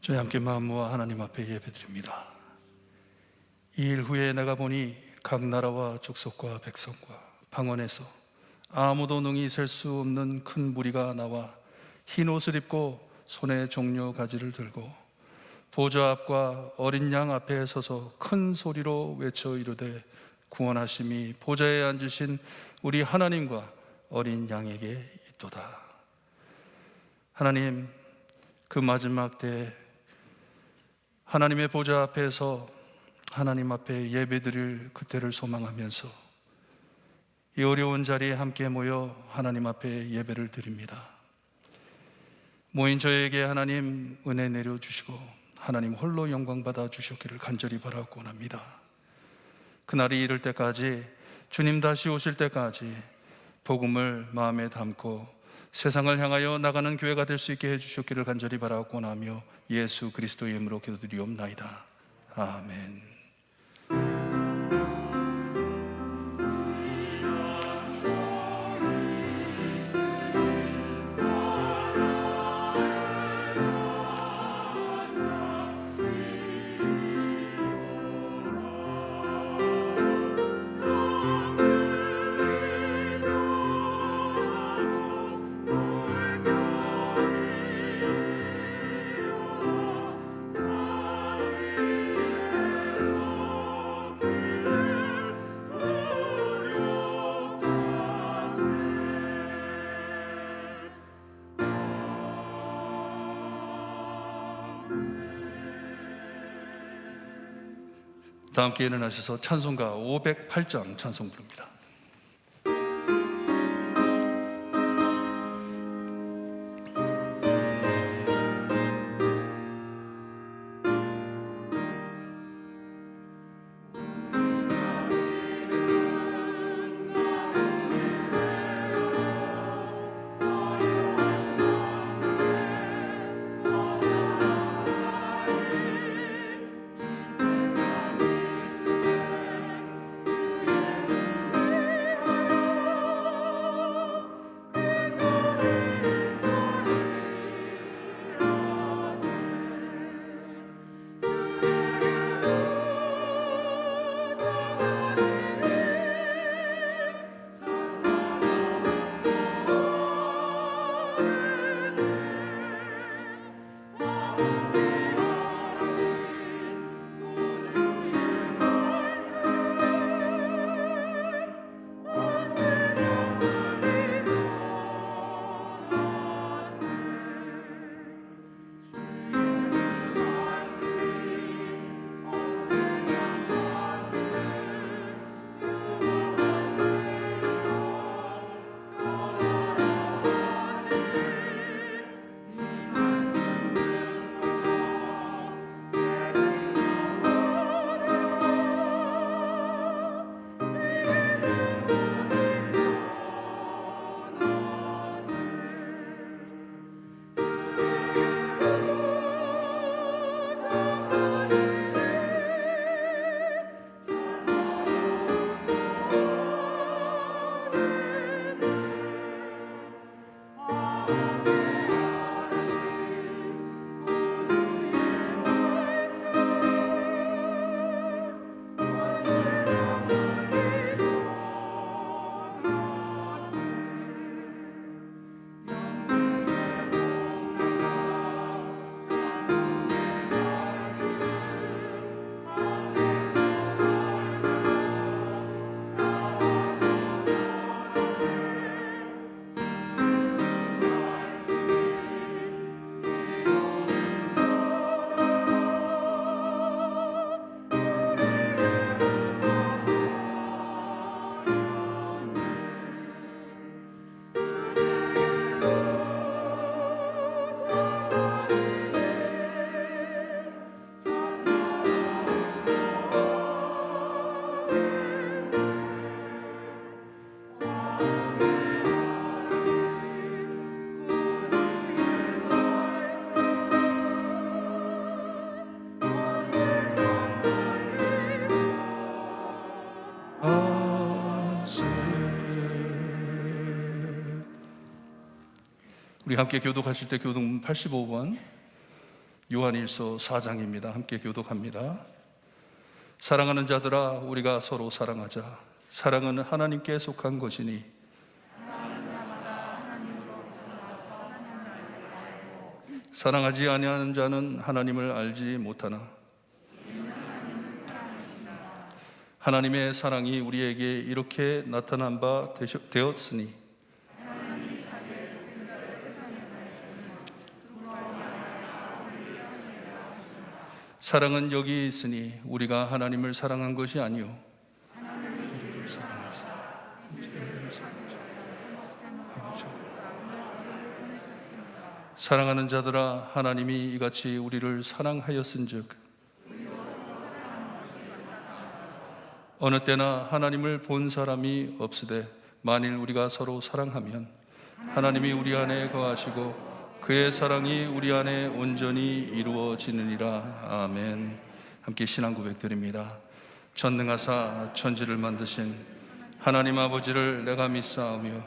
저희 함께 마음 모아 하나님 앞에 예배드립니다. 이 일 후에 내가 보니 각 나라와 족속과 백성과 방언에서 아무도 능히 셀 수 없는 큰 무리가 나와 흰 옷을 입고 손에 종려 가지를 들고 보좌 앞과 어린 양 앞에 서서 큰 소리로 외쳐 이르되 구원하심이 보좌에 앉으신 우리 하나님과 어린 양에게 있도다. 하나님, 그 마지막 때에 하나님의 보좌 앞에서 하나님 앞에 예배드릴 그때를 소망하면서 이 어려운 자리에 함께 모여 하나님 앞에 예배를 드립니다. 모인 저에게 하나님 은혜 내려주시고 하나님 홀로 영광 받아 주셨기를 간절히 바라고 원합니다. 그날이 이를 때까지, 주님 다시 오실 때까지 복음을 마음에 담고 세상을 향하여 나가는 교회가 될 수 있게 해주셨기를 간절히 바라고 원하며 예수 그리스도의 이름으로 기도드리옵나이다. 아멘. 다 함께 일어나셔서 찬송가 508장 찬송 부릅니다. 우리 함께 교독하실 때 교독 85번 요한일서 4장입니다. 함께 교독합니다. 사랑하는 자들아, 우리가 서로 사랑하자. 사랑은 하나님께 속한 것이니 사랑하지 아니하는 자는 하나님을 알지 못하나 하나님의 사랑이 우리에게 이렇게 나타난 바 되었으니 사랑은 여기 있으니 우리가 하나님을 사랑한 것이 아니요 우리를 사랑하사 사랑하는 자들아, 하나님이 이같이 우리를 사랑하였은즉 어느 때나 하나님을 본 사람이 없으되 만일 우리가 서로 사랑하면 하나님이 우리 안에 거하시고 그의 사랑이 우리 안에 온전히 이루어지느니라. 아멘. 함께 신앙 고백드립니다. 전능하사 천지를 만드신 하나님 아버지를 내가 믿사오며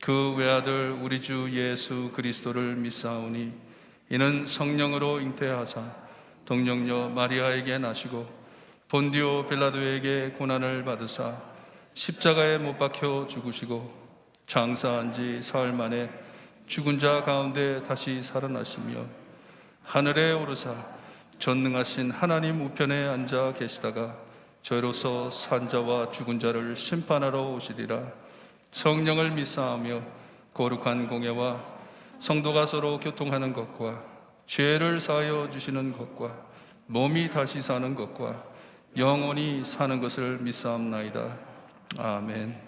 그 외아들 우리 주 예수 그리스도를 믿사오니 이는 성령으로 잉태하사 동정녀 마리아에게 나시고 본디오 빌라도에게 고난을 받으사 십자가에 못 박혀 죽으시고 장사한 지 사흘 만에 죽은 자 가운데 다시 살아나시며 하늘에 오르사 전능하신 하나님 우편에 앉아 계시다가 저희로서 산 자와 죽은 자를 심판하러 오시리라. 성령을 믿사하며 거룩한 공예와 성도가 서로 교통하는 것과 죄를 사하여 주시는 것과 몸이 다시 사는 것과 영원히 사는 것을 믿사옵나이다. 아멘.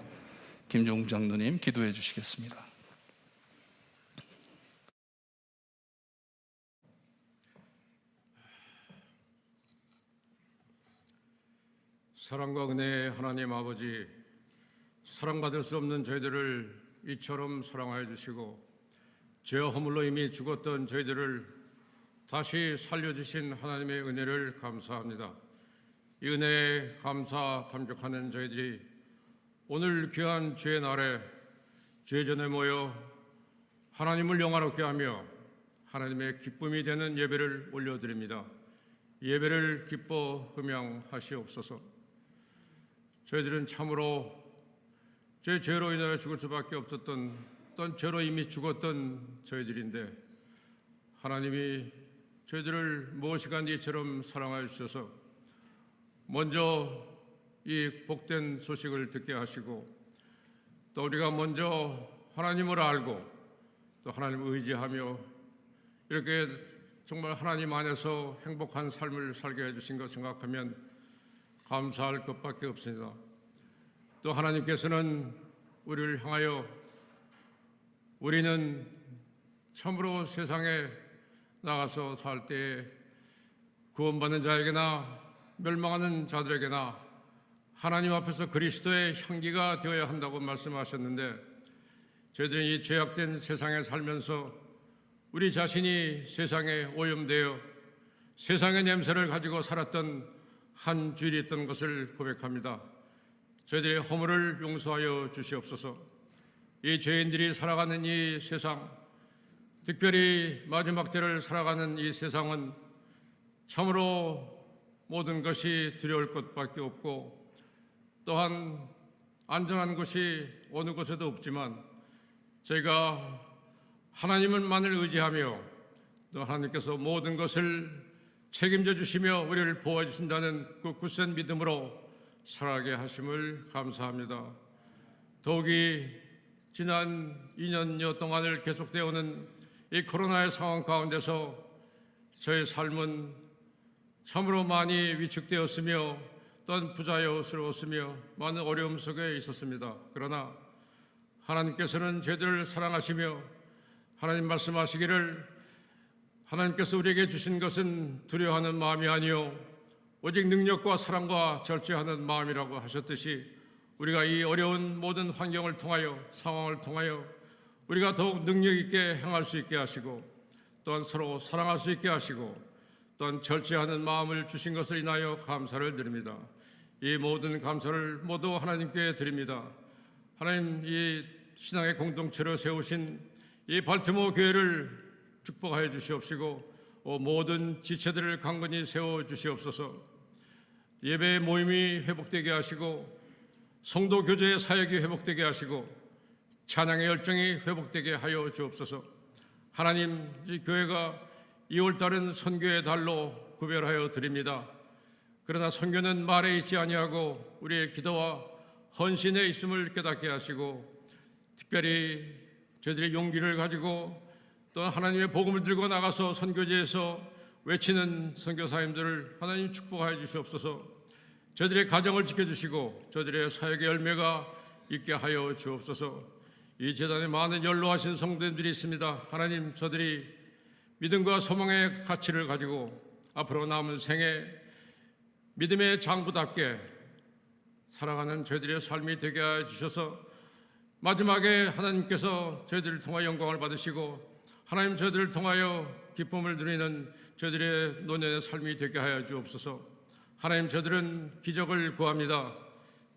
김종 장로님 기도해 주시겠습니다. 사랑과 은혜의 하나님 아버지, 사랑받을 수 없는 저희들을 이처럼 사랑하여 주시고 죄와 허물로 이미 죽었던 저희들을 다시 살려주신 하나님의 은혜를 감사합니다. 이 은혜에 감사 감격하는 저희들이 오늘 귀한 주의 날에 주의 전에 모여 하나님을 영화롭게 하며 하나님의 기쁨이 되는 예배를 올려드립니다. 예배를 기뻐 흠양하시옵소서. 저희들은 참으로 제 죄로 인하여 죽을 수밖에 없었던 어떤 죄로 이미 죽었던 저희들인데 하나님이 저희들을 무엇이간 이처럼 사랑하여 주셔서 먼저 이 복된 소식을 듣게 하시고 또 우리가 먼저 하나님을 알고 또 하나님을 의지하며 이렇게 정말 하나님 안에서 행복한 삶을 살게 해주신 것 생각하면 감사할 것밖에 없습니다. 또 하나님께서는 우리를 향하여 우리는 참으로 세상에 나가서 살 때에 구원받는 자에게나 멸망하는 자들에게나 하나님 앞에서 그리스도의 향기가 되어야 한다고 말씀하셨는데 저희들이 이 죄악된 세상에 살면서 우리 자신이 세상에 오염되어 세상의 냄새를 가지고 살았던 한 주일이 있던 것을 고백합니다. 저희들의 허물을 용서하여 주시옵소서. 이 죄인들이 살아가는 이 세상, 특별히 마지막 때를 살아가는 이 세상은 참으로 모든 것이 두려울 것밖에 없고 또한 안전한 곳이 어느 곳에도 없지만 저희가 하나님만을 의지하며 또 하나님께서 모든 것을 책임져 주시며 우리를 보호해 주신다는 그 굳센 믿음으로 살아가게 하심을 감사합니다. 더욱이 지난 2년여 동안을 계속되어 오는 이 코로나의 상황 가운데서 저의 삶은 참으로 많이 위축되었으며 또한 부자연스러웠으며 많은 어려움 속에 있었습니다. 그러나 하나님께서는 저희들을 사랑하시며 하나님 말씀하시기를 하나님께서 우리에게 주신 것은 두려워하는 마음이 아니요 오직 능력과 사랑과 절제하는 마음이라고 하셨듯이 우리가 이 어려운 모든 환경을 통하여 상황을 통하여 우리가 더욱 능력 있게 행할 수 있게 하시고 또한 서로 사랑할 수 있게 하시고 또한 절제하는 마음을 주신 것을 인하여 감사를 드립니다. 이 모든 감사를 모두 하나님께 드립니다. 하나님, 이 신앙의 공동체로 세우신 이 발티모어 교회를 축복하여 주시옵시고 모든 지체들을 강건히 세워 주시옵소서. 예배 모임이 회복되게 하시고 성도 교제의 사역이 회복되게 하시고 찬양의 열정이 회복되게 하여 주옵소서. 하나님, 이 교회가 2월달은 선교의 달로 구별하여 드립니다. 그러나 선교는 말에 있지 아니하고 우리의 기도와 헌신에 있음을 깨닫게 하시고 특별히 저희들의 용기를 가지고 또 하나님의 복음을 들고 나가서 선교지에서 외치는 선교사님들을 하나님 축복하여 주시옵소서. 저희들의 가정을 지켜주시고 저희들의 사역의 열매가 있게 하여 주옵소서. 이 재단에 많은 연로하신 성도님들이 있습니다. 하나님, 저들이 믿음과 소망의 가치를 가지고 앞으로 남은 생에 믿음의 장부답게 살아가는 저희들의 삶이 되게 하여 주셔서 마지막에 하나님께서 저희들을 통하여 영광을 받으시고 하나님, 저희들을 통하여 기쁨을 누리는 저희들의 노년의 삶이 되게 하여 주옵소서. 하나님, 저희들은 기적을 구합니다.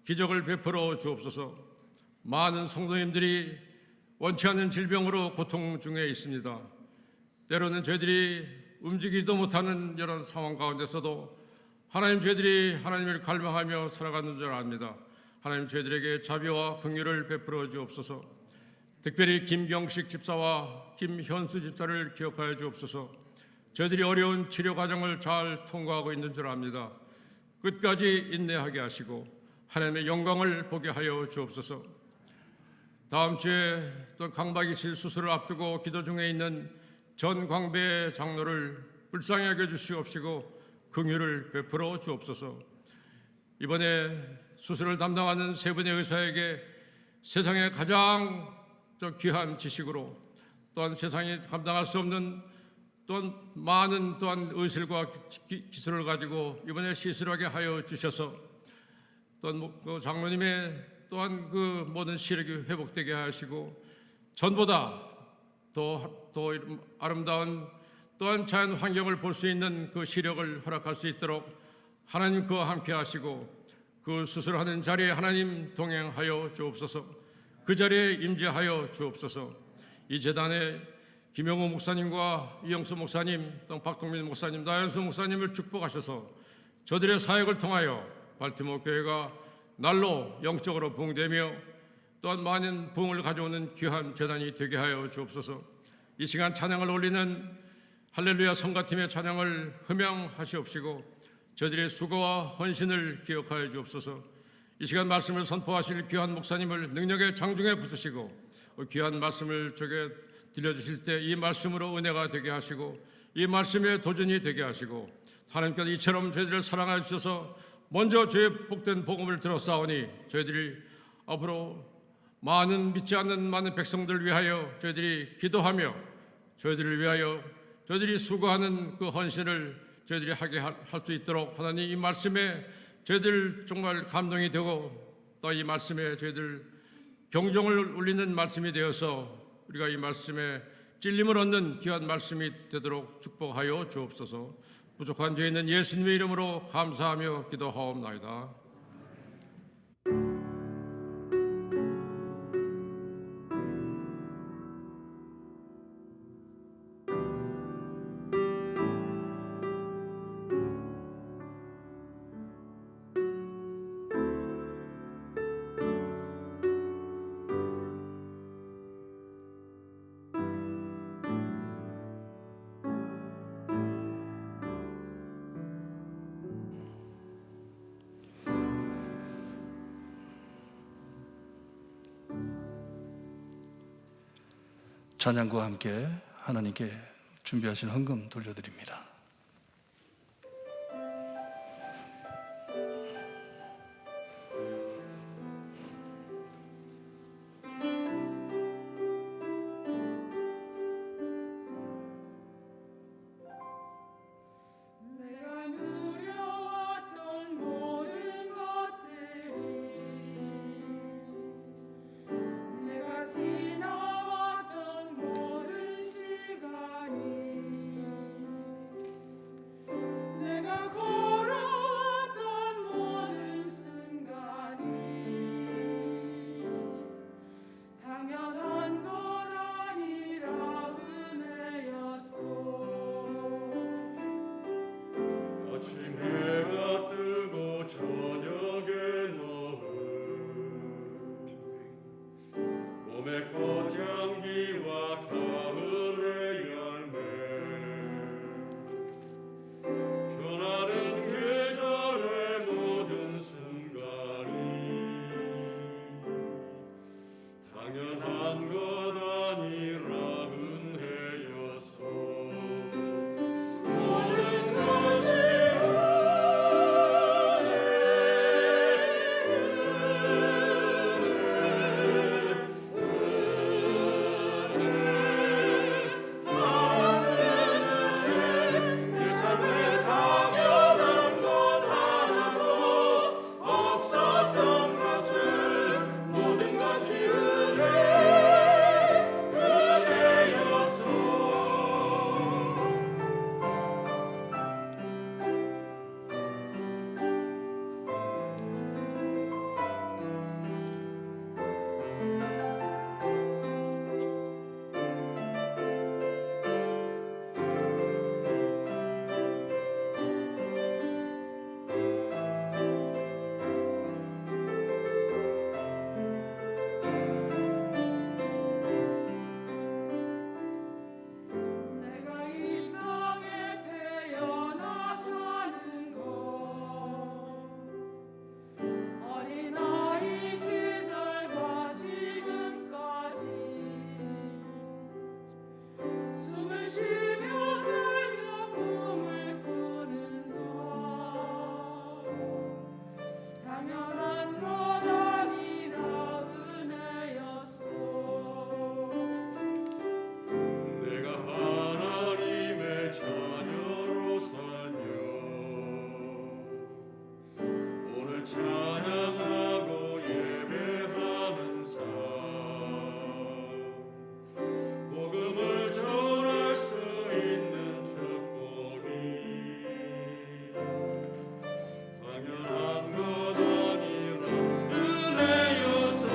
기적을 베풀어 주옵소서. 많은 성도님들이 원치 않는 질병으로 고통 중에 있습니다. 때로는 저희들이 움직이지도 못하는 이런 상황 가운데서도 하나님, 저희들이 하나님을 갈망하며 살아가는 줄 압니다. 하나님, 저희들에게 자비와 긍휼을 베풀어 주옵소서. 특별히 김경식 집사와 김현수 집사를 기억하여 주옵소서. 저희들이 어려운 치료 과정을 잘 통과하고 있는 줄 압니다. 끝까지 인내하게 하시고 하나님의 영광을 보게 하여 주옵소서. 다음 주에 또 강박이실 수술을 앞두고 기도 중에 있는 전광배 장로를 불쌍히 여겨 주시옵시고 긍휼을 베풀어 주옵소서. 이번에 수술을 담당하는 세 분의 의사에게 세상에 가장 귀한 지식으로 또한 세상이 감당할 수 없는 또한 많은 또한 의술과 기술을 가지고 이번에 시술하게 하여 주셔서 또한 그 장로님의 또한 그 모든 시력이 회복되게 하시고 전보다 더 아름다운 또한 자연 환경을 볼 수 있는 그 시력을 허락할 수 있도록 하나님 그와 함께 하시고 그 수술하는 자리에 하나님 동행하여 주옵소서. 그 자리에 임재하여 주옵소서. 이 재단에 김영호 목사님과 이영수 목사님, 또 박동민 목사님, 나연수 목사님을 축복하셔서 저들의 사역을 통하여 발티모 교회가 날로 영적으로 부흥되며 또한 많은 부흥을 가져오는 귀한 재단이 되게 하여 주옵소서. 이 시간 찬양을 올리는 할렐루야 성가팀의 찬양을 흠양하시옵시고 저들의 수고와 헌신을 기억하여 주옵소서. 이 시간 말씀을 선포하실 귀한 목사님을 능력의 장중에 붙으시고 귀한 말씀을 저게 들려주실 때 이 말씀으로 은혜가 되게 하시고 이 말씀의 도전이 되게 하시고 하나님께서 이처럼 저희들을 사랑하여 주셔서 먼저 주의 복된 복음을 들었사오니 저희들이 앞으로 많은 믿지 않는 많은 백성들을 위하여 저희들이 기도하며 저희들을 위하여 저희들이 수고하는 그 헌신을 저희들이 하게 할 수 있도록 하나님 이 말씀에 저희들 정말 감동이 되고 또 이 말씀에 저희들 경종을 울리는 말씀이 되어서 우리가 이 말씀에 찔림을 얻는 귀한 말씀이 되도록 축복하여 주옵소서. 부족한 죄인은 예수님의 이름으로 감사하며 기도하옵나이다. 찬양과 함께 하나님께 준비하신 헌금 돌려드립니다. 아침 해가 뜨고 저녁에 노을 봄의 꽃향기와 가을의 열매 변하는 계절의 모든 순간이 당연한 것 아니라 은혜였소. 모든 것이 내 삶에 당연한 것 하나도 없었던 것을 모든 것이 은혜였소. 내가 이 땅에 태어나 사는 것 어린아이 시절과 지금까지 숨을 쉬며 살며 꿈을 꾸는 삶 당연한 것 아니라 은혜였소. 내가 하나님의 자녀로 살며 오늘 찬양하고 예배하는 삶 복음을 전할 수 있는 축복이 당연한 것 아니라 은혜였소.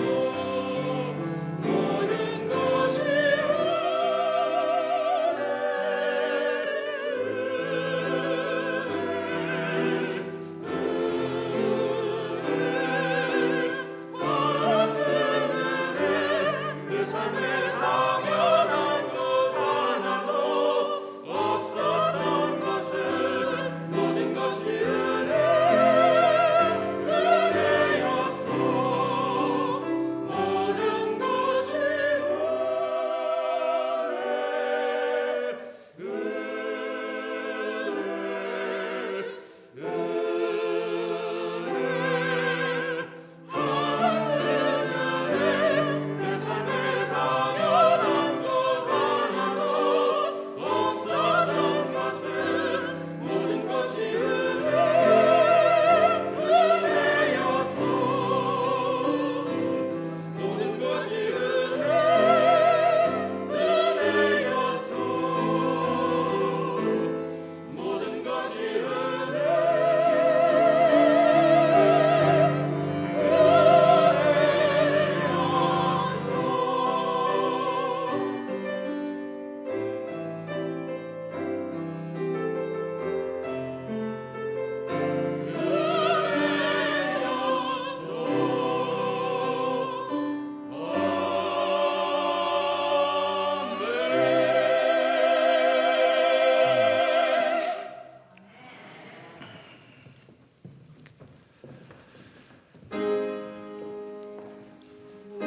모든 것이 내 삶에 당연한 것 하나도 없었던 것을 모든 것이 은혜였소. 모든 것이 내 삶에 당연한 것 하나도 없었던 것을 모든 것이 은혜였소. 모든 것이 은혜였소. 모든 것이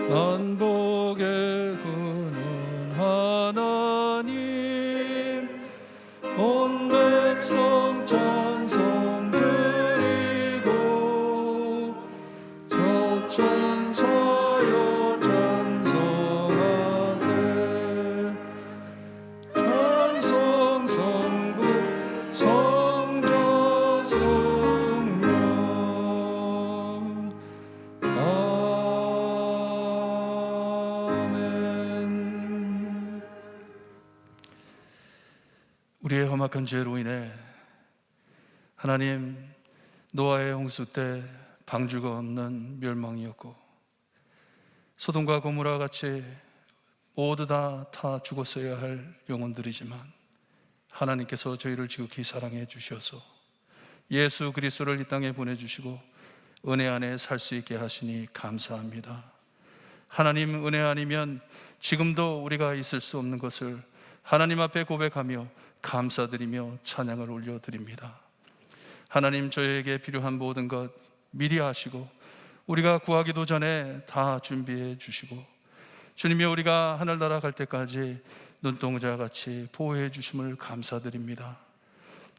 만복의 구는 하나님 온 백성 찬송 드리고 저천사여 찬송하세. 찬송 성부 성자 성령 아멘. 우리의 험악한 죄로 인해 하나님 노아의 홍수 때 방주가 없는 멸망이었고 소돔과 고모라 같이 모두 다 죽었어야 할 영혼들이지만 하나님께서 저희를 지극히 사랑해 주셔서 예수 그리스도를 이 땅에 보내주시고 은혜 안에 살 수 있게 하시니 감사합니다. 하나님, 은혜 아니면 지금도 우리가 있을 수 없는 것을 하나님 앞에 고백하며 감사드리며 찬양을 올려드립니다. 하나님, 저에게 필요한 모든 것 미리 아시고 우리가 구하기도 전에 다 준비해 주시고 주님이 우리가 하늘나라 갈 때까지 눈동자 같이 보호해 주심을 감사드립니다.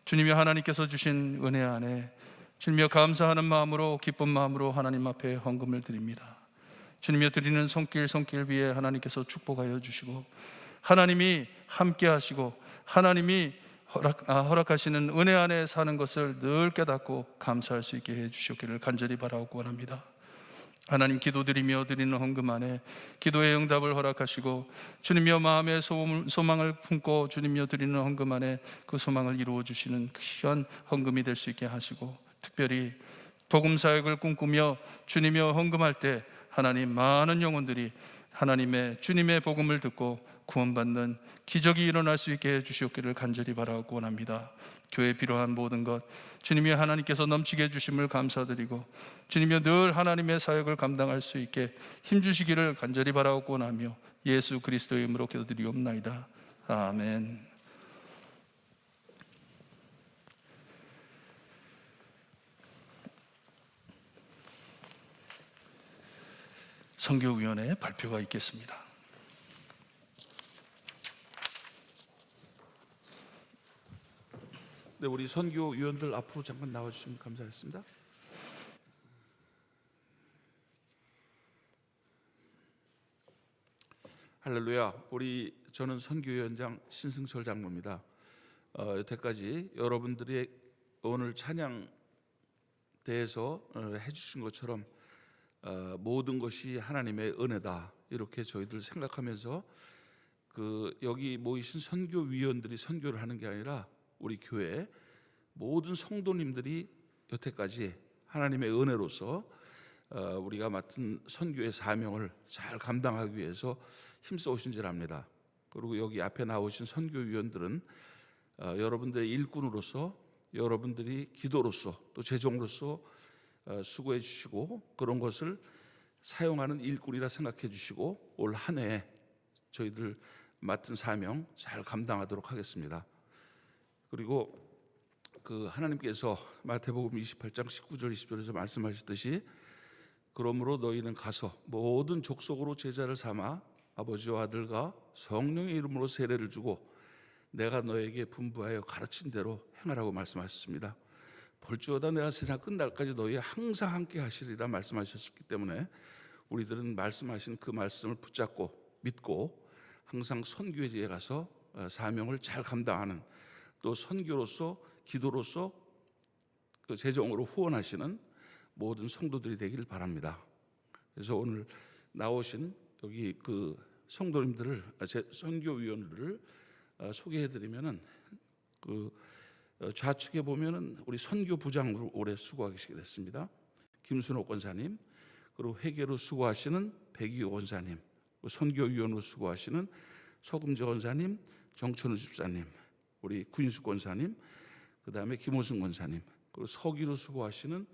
주님이 하나님께서 주신 은혜 안에 주님이여 감사하는 마음으로 기쁜 마음으로 하나님 앞에 헌금을 드립니다. 주님이여 드리는 손길 위에 하나님께서 축복하여 주시고 하나님이 함께 하시고 하나님이 허락하시는 은혜 안에 사는 것을 늘 깨닫고 감사할 수 있게 해 주시기를 간절히 바라고 원합니다. 하나님, 기도드리며 드리는 헌금 안에 기도의 응답을 허락하시고 주님이여 마음의 소망을 품고 주님이여 드리는 헌금 안에 그 소망을 이루어 주시는 귀한 헌금이 될 수 있게 하시고 특별히 복음 사역을 꿈꾸며 주님이여 헌금할 때 하나님, 많은 영혼들이 하나님의 주님의 복음을 듣고 구원받는 기적이 일어날 수 있게 해주시옵기를 간절히 바라고 원합니다. 교회에 필요한 모든 것 주님이 하나님께서 넘치게 해주심을 감사드리고 주님이 늘 하나님의 사역을 감당할 수 있게 힘주시기를 간절히 바라고 원하며 예수 그리스도의 이름으로 기도드리옵나이다. 아멘. 선교위원회 발표가 있겠습니다. 네, 우리 선교위원들 앞으로 잠깐 나와주시면 감사하겠습니다. 할렐루야. 저는 선교위원장 신승철 장로입니다. 여태까지 여러분들이 오늘 찬양 대해서 해주신 것처럼 모든 것이 하나님의 은혜다 이렇게 저희들 생각하면서 여기 모이신 선교위원들이 선교를 하는 게 아니라 우리 교회 모든 성도님들이 여태까지 하나님의 은혜로서 우리가 맡은 선교의 사명을 잘 감당하기 위해서 힘써 오신 줄 압니다. 그리고 여기 앞에 나오신 선교위원들은 여러분들의 일꾼으로서 여러분들이 기도로서 또 재정으로서 수고해 주시고 그런 것을 사용하는 일꾼이라 생각해 주시고 올 한 해 저희들 맡은 사명 잘 감당하도록 하겠습니다. 그리고 하나님께서 마태복음 28장 19절 20절에서 말씀하셨듯이 그러므로 너희는 가서 모든 족속으로 제자를 삼아 아버지와 아들과 성령의 이름으로 세례를 주고 내가 너에게 분부하여 가르친 대로 행하라고 말씀하셨습니다. 볼지어다 내가 세상 끝날까지 너희 항상 함께 하시리라 말씀하셨기 때문에 우리들은 말씀하신 그 말씀을 붙잡고 믿고 항상 선교지에 가서 사명을 잘 감당하는 또 선교로서 기도로서 그 재정으로 후원하시는 모든 성도들이 되길 바랍니다. 그래서 오늘 나오신 여기 성도님들을 선교위원들을 소개해드리면은 좌측에 보면은 우리 선교부장으로 오래 수고하시게 됐습니다. 김순옥 권사님, 그리고 회계로 수고하시는 백이호 권사님, 선교위원으로 수고하시는 서금재 권사님, 정천우 집사님, 우리 구인숙 권사님, 그 다음에 김호승 권사님, 그리고 서기로 수고하시는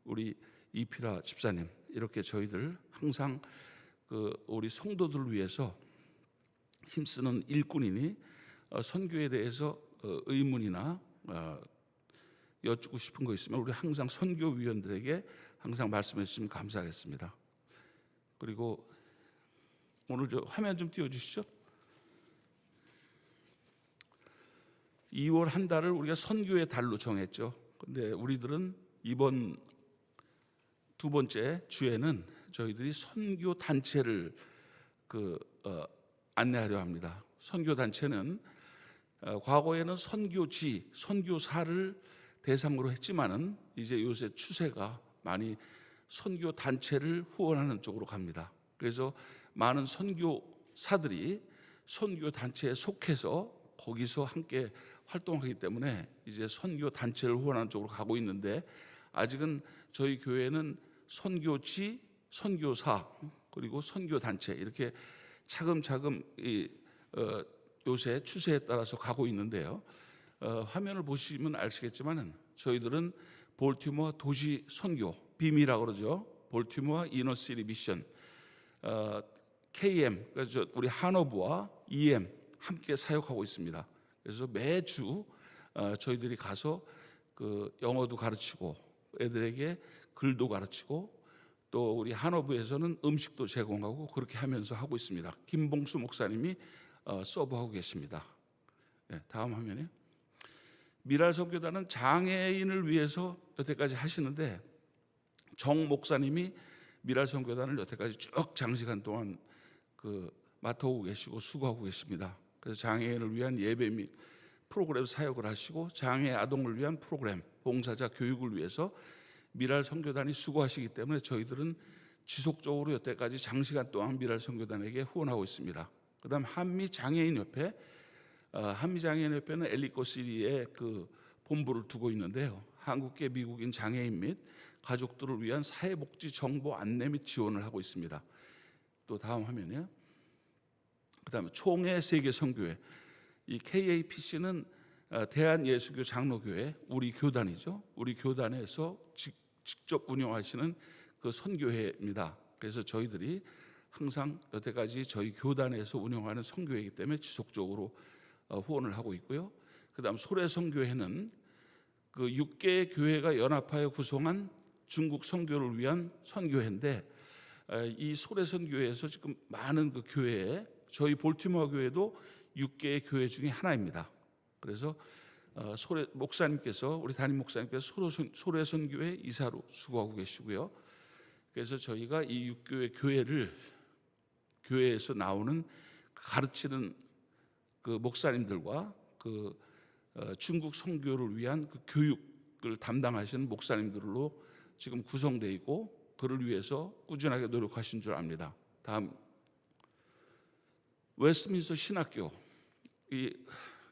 우리 이피라 집사님, 이렇게 저희들 항상 우리 성도들을 위해서 힘쓰는 일꾼이니 선교에 대해서 의문이나 여쭙고 싶은 거 있으면 우리 항상 선교위원들에게 항상 말씀해 주시면 감사하겠습니다. 그리고 오늘 화면 좀 띄워주시죠. 2월 한 달을 우리가 선교의 달로 정했죠. 근데 우리들은 이번 두 번째 주에는 저희들이 선교 단체를 안내하려 합니다. 선교 단체는 과거에는 선교지, 선교사를 대상으로 했지만은 이제 요새 추세가 많이 선교 단체를 후원하는 쪽으로 갑니다. 그래서 많은 선교사들이 선교 단체에 속해서 거기서 함께 활동하기 때문에 이제 선교 단체를 후원하는 쪽으로 가고 있는데 아직은 저희 교회는 선교지, 선교사 그리고 선교 단체 이렇게 차근차근 요새 추세에 따라서 가고 있는데요. 화면을 보시면 아시겠지만은 저희들은 볼티모어 도시 선교, 빔이라고 그러죠. 볼티모어 이너시티 미션, KM, 그래서 우리 한어부와 EM 함께 사역하고 있습니다. 그래서 매주 저희들이 가서 그 영어도 가르치고 애들에게 글도 가르치고 또 우리 한어부에서는 음식도 제공하고 그렇게 하면서 하고 있습니다. 김봉수 목사님이 서브하고 계십니다. 네, 다음 화면에 미랄 선교단은 장애인을 위해서 여태까지 하시는데 정 목사님이 미랄 선교단을 여태까지 쭉 장시간 동안 맡아오고 계시고 수고하고 계십니다. 그래서 장애인을 위한 예배 및 프로그램 사역을 하시고 장애 아동을 위한 프로그램 봉사자 교육을 위해서 미랄 선교단이 수고하시기 때문에 저희들은 지속적으로 여태까지 장시간 동안 미랄 선교단에게 후원하고 있습니다. 그다음 한미장애인협회, 한미장애인협회는 엘리코시리에 그 본부를 두고 있는데요. 한국계 미국인 장애인 및 가족들을 위한 사회복지 정보 안내 및 지원을 하고 있습니다. 또 다음 화면이요. 그다음에 총회 세계 선교회, 이 KAPC는 대한예수교 장로교회 우리 교단이죠. 우리 교단에서 직접 운영하시는 그 선교회입니다. 그래서 저희들이 항상 여태까지 저희 교단에서 운영하는 선교회이기 때문에 지속적으로 후원을 하고 있고요. 그다음 소래선교회는 그 6개의 교회가 연합하여 구성한 중국 선교를 위한 선교회인데 이 소래선교회에서 지금 많은 그 교회에 저희 볼티모어 교회도 6개의 교회 중에 하나입니다. 그래서 소래 목사님께서 우리 담임 목사님께서 소래선교회 이사로 수고하고 계시고요. 그래서 저희가 이 6교회 교회를 교회에서 나오는 가르치는 그 목사님들과 그 중국 선교를 위한 그 교육을 담당하시는 목사님들로 지금 구성되어 있고 그를 위해서 꾸준하게 노력하신 줄 압니다. 다음 웨스트민스터 신학교, 이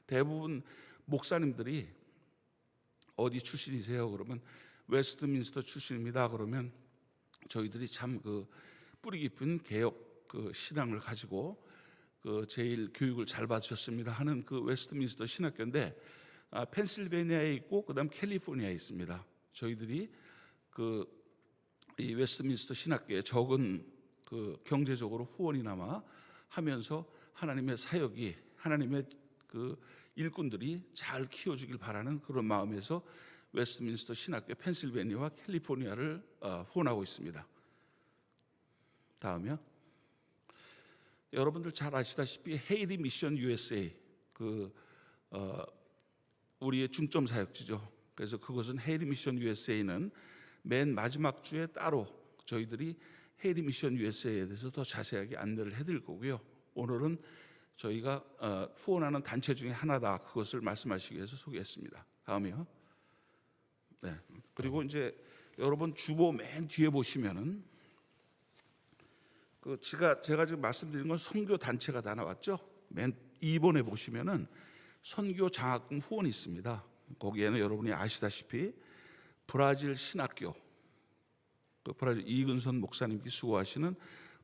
대부분 목사님들이 어디 출신이세요? 그러면 웨스트민스터 출신입니다. 그러면 저희들이 참 그 뿌리 깊은 개혁 그 신앙을 가지고 그 제일 교육을 잘 받으셨습니다 하는 그 웨스트민스터 신학교인데 펜실베니아에 있고 그다음 캘리포니아에 있습니다. 저희들이 그 이 웨스트민스터 신학교에 적은 그 경제적으로 후원이 남아 하면서 하나님의 사역이 하나님의 그 일꾼들이 잘 키워주길 바라는 그런 마음에서 웨스트민스터 신학교 펜실베니아와 캘리포니아를 후원하고 있습니다. 다음이요. 여러분들 잘 아시다시피 헤이리 미션 USA 우리의 중점 사역지죠. 그래서 그것은 헤이리 미션 USA는 맨 마지막 주에 따로 저희들이 헤이리 미션 USA에 대해서 더 자세하게 안내를 해드릴 거고요. 오늘은 저희가 후원하는 단체 중에 하나다 그것을 말씀하시기 위해서 소개했습니다. 다음이요. 네. 그리고 이제 여러분 주보 맨 뒤에 보시면은 그 제가 지금 말씀드린 건 선교 단체가 다 나왔죠. 맨 2번에 보시면은 선교 장학금 후원이 있습니다. 거기에는 여러분이 아시다시피 브라질 신학교, 그 브라질 이근선 목사님께 수고하시는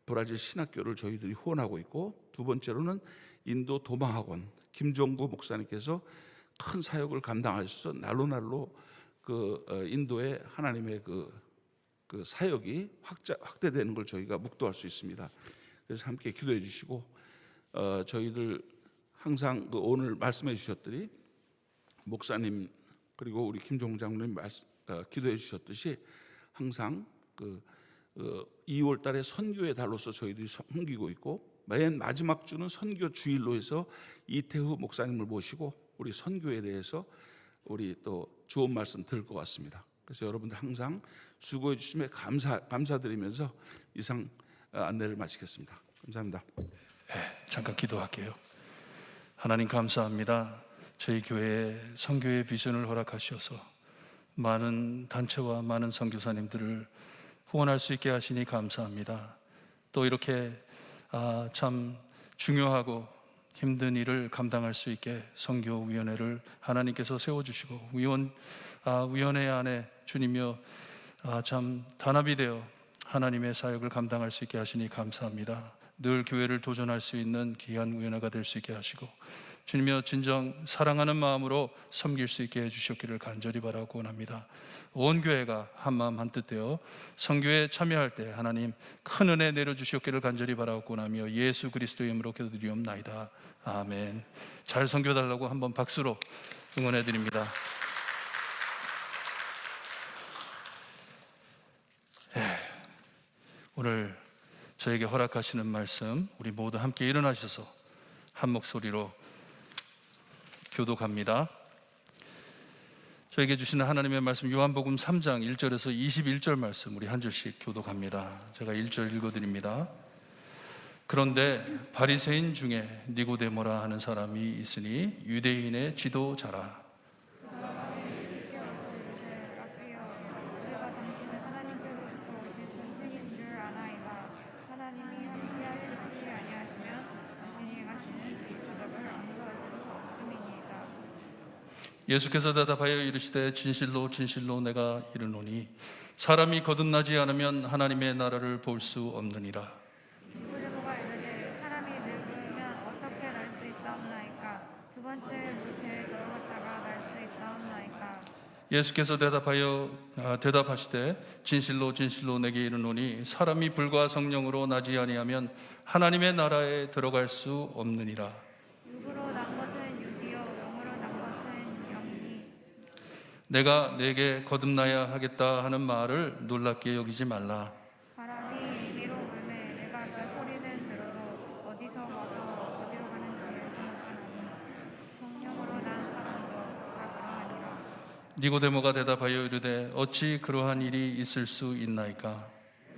브라질 신학교를 저희들이 후원하고 있고 두 번째로는 인도 도망학원 김종구 목사님께서 큰 사역을 감당하셔서 날로 그 인도의 하나님의 그 사역이 확대되는 걸 저희가 묵도할 수 있습니다. 그래서 함께 기도해 주시고 저희들 항상 그 오늘 말씀해 주셨더니 목사님 그리고 우리 김종 장로님 기도해 주셨듯이 항상 그 2월 달에 선교의 달로서 저희들이 섬기고 있고 맨 마지막 주는 선교 주일로 해서 이태후 목사님을 모시고 우리 선교에 대해서 우리 또 좋은 말씀 들을 것 같습니다. 그래서 여러분들 항상 수고해 주심에 감사드리면서 이상 안내를 마치겠습니다. 감사합니다. 네, 잠깐 기도할게요. 하나님 감사합니다. 저희 교회에 선교의 비전을 허락하셔서 많은 단체와 많은 선교사님들을 후원할 수 있게 하시니 감사합니다. 또 이렇게 참 중요하고 힘든 일을 감당할 수 있게 선교위원회를 하나님께서 세워주시고 위원회 안에 주님이여 참 단합이 되어 하나님의 사역을 감당할 수 있게 하시니 감사합니다. 늘 교회를 도전할 수 있는 귀한 위원회가 될 수 있게 하시고 주님이여 진정 사랑하는 마음으로 섬길 수 있게 해주셨기를 간절히 바라고 원합니다. 온 교회가 한마음 한뜻되어 선교에 참여할 때 하나님 큰 은혜 내려주셨기를 간절히 바라고 원하며 예수 그리스도의 이름으로 기도드리옵나이다. 아멘. 잘 선교달라고 한번 박수로 응원해 드립니다. 오늘 저에게 허락하시는 말씀 우리 모두 함께 일어나셔서 한 목소리로 교독합니다. 저에게 주시는 하나님의 말씀 요한복음 3장 1절에서 21절 말씀 우리 한 절씩 교독합니다. 제가 1절 읽어드립니다. 그런데 바리새인 중에 니고데모라 하는 사람이 있으니 유대인의 지도자라. 우리가 당신은 하나님께로부터 오신 선생인 줄 아나이다. 하나님이 함께 하시지 아니하시면 당신이 행하시는 이 표적을 아무도 할 수 없음이니이다. 예수께서 대답하여 이르시되 진실로 진실로 내가 이르노니 사람이 거듭나지 않으면 하나님의 나라를 볼 수 없느니라. 니고데모가 이르되 사람이 늙으면 어떻게 날 수 있사옵나이까? 두 번째 물태에 들어갔다가 날 수 있사옵나이까? 예수께서 대답하시되 진실로 진실로 내게 이르노니 사람이 불과 성령으로 나지 아니하면 하나님의 나라에 들어갈 수 없느니라. 육으로 난 것은 육이요 영으로 난 것은 영이니. 내가 내게 거듭나야 하겠다 하는 말을 놀랍게 여기지 말라. 바람이 임의로 불매 내가 그 소리는 들어도 어디서 와서 어디로 가는지 알지 못하나니 성령으로 난 사람도 다 그러하니라. 니고데모가 대답하여 이르되 어찌 그러한 일이 있을 수 있나이까?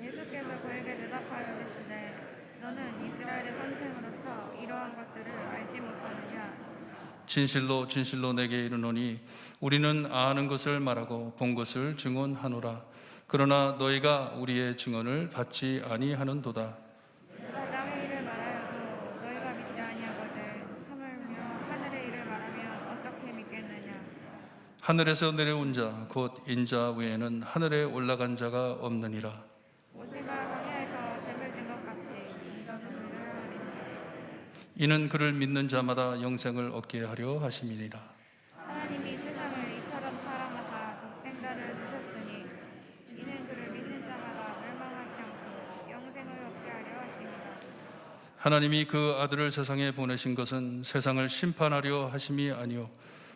예수께서 그에게 대답하여 이르시되 너는 이스라엘의 선생으로서 이러한 것들을 알지 못하느냐? 진실로 진실로 내게 이르노니 우리는 아는 것을 말하고 본 것을 증언하노라. 그러나 너희가 우리의 증언을 받지 아니하는도다. 내가 땅의 일을 말하여도 너희가 믿지 아니하거든 하물며 하늘의 일을 말하면 어떻게 믿겠느냐? 하늘에서 내려온 자 곧 인자 외에는 하늘에 올라간 자가 없느니라. 모세가 광야에서 뱀을 든 것 같이 인자도 믿어야 하리니. 이는 그를 믿는 자마다 영생을 얻게 하려 하심이니라. 하나님이 세상을 이처럼 사랑하사 독생자를 주셨으니 이는 그를 믿는 자마다 멸망하지 않고 영생을 얻게 하려 하심이라. 하나님이 그 아들을 세상에 보내신 것은 세상을 심판하려 하심이 아니요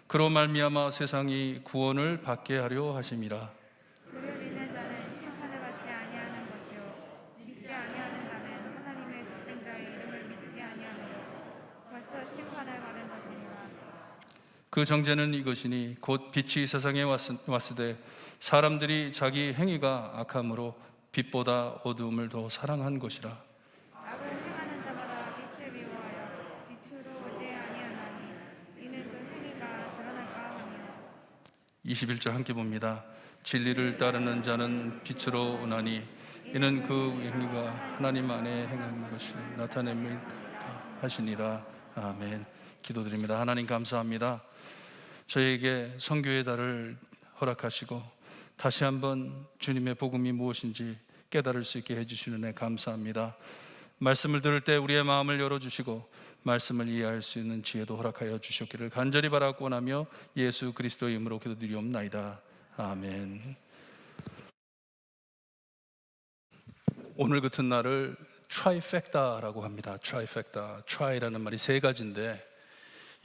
그로 말미암아 세상이 구원을 받게 하려 하심이라. 그를 믿는 자는 심판을 받지 아니하는 것이요 믿지 아니하는 자는 하나님의 독생자의 이름을 믿지 아니하므로 벌써 심판을 받은 것이니라. 그 정죄는 이것이니 곧 빛이 세상에 왔으되 사람들이 자기 행위가 악함으로 빛보다 어두움을 더 사랑한 것이라. 악을 행하는 자마다 빛을 미워하여 빛으로 오지 아니하나니 이는 그 행위가 드러날까 하며. 21절 함께 봅니다. 진리를 따르는 자는 빛으로 오나니 이는 그 행위가 하나님 안에 행한 것이 나타냄을 하시니라. 아멘. 기도드립니다. 하나님 감사합니다. 저에게 선교의 달을 허락하시고 다시 한번 주님의 복음이 무엇인지 깨달을 수 있게 해주시는 애 감사합니다. 말씀을 들을 때 우리의 마음을 열어주시고 말씀을 이해할 수 있는 지혜도 허락하여 주셨기를 간절히 바라고 원하며 예수 그리스도의 이름으로 기도드리옵나이다. 아멘. 오늘 같은 날을 트라이팩타라고 합니다. 트라이팩타. 트라이라는 말이 세 가지인데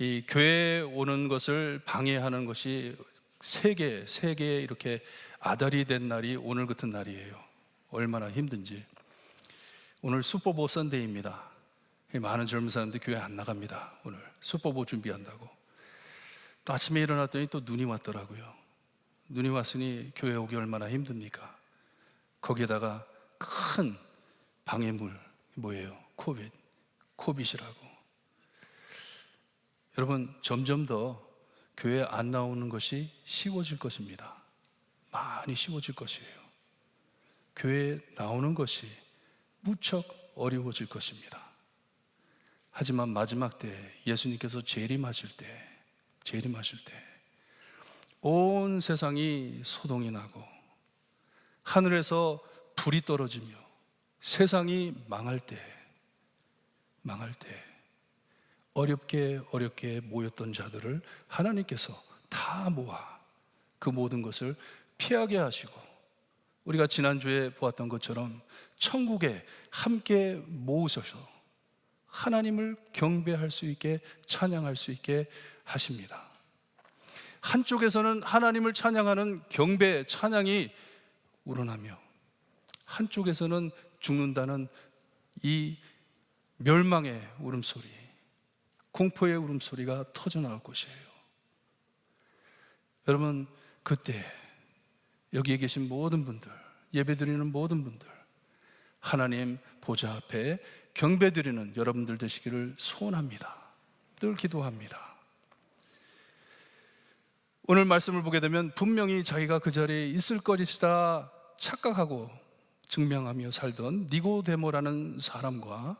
이 교회에 오는 것을 방해하는 것이 세 개 이렇게 아달이 된 날이 오늘 같은 날이에요. 얼마나 힘든지. 오늘 슈퍼볼 선데이입니다. 많은 젊은 사람들이 교회 안 나갑니다. 오늘 슈퍼볼 준비한다고. 또 아침에 일어났더니 또 눈이 왔더라고요. 눈이 왔으니 교회 오기 얼마나 힘듭니까? 거기에다가 큰 방해물 뭐예요? 코빗이라고. 여러분 점점 더 교회 안 나오는 것이 쉬워질 것입니다. 많이 쉬워질 것이에요. 교회에 나오는 것이 무척 어려워질 것입니다. 하지만 마지막 때 예수님께서 재림하실 때 온 세상이 소동이 나고 하늘에서 불이 떨어지며 세상이 망할 때 어렵게 모였던 자들을 하나님께서 다 모아 그 모든 것을 피하게 하시고, 우리가 지난주에 보았던 것처럼 천국에 함께 모으셔서 하나님을 경배할 수 있게, 찬양할 수 있게 하십니다. 한쪽에서는 하나님을 찬양하는 경배, 찬양이 우러나며, 한쪽에서는 죽는다는 이 멸망의 울음소리, 공포의 울음소리가 터져나올 것이에요. 여러분, 그때 여기에 계신 모든 분들, 예배드리는 모든 분들, 하나님 보좌 앞에 경배드리는 여러분들 되시기를 소원합니다. 늘 기도합니다. 오늘 말씀을 보게 되면 분명히 자기가 그 자리에 있을 것이다 착각하고 증명하며 살던 니고데모라는 사람과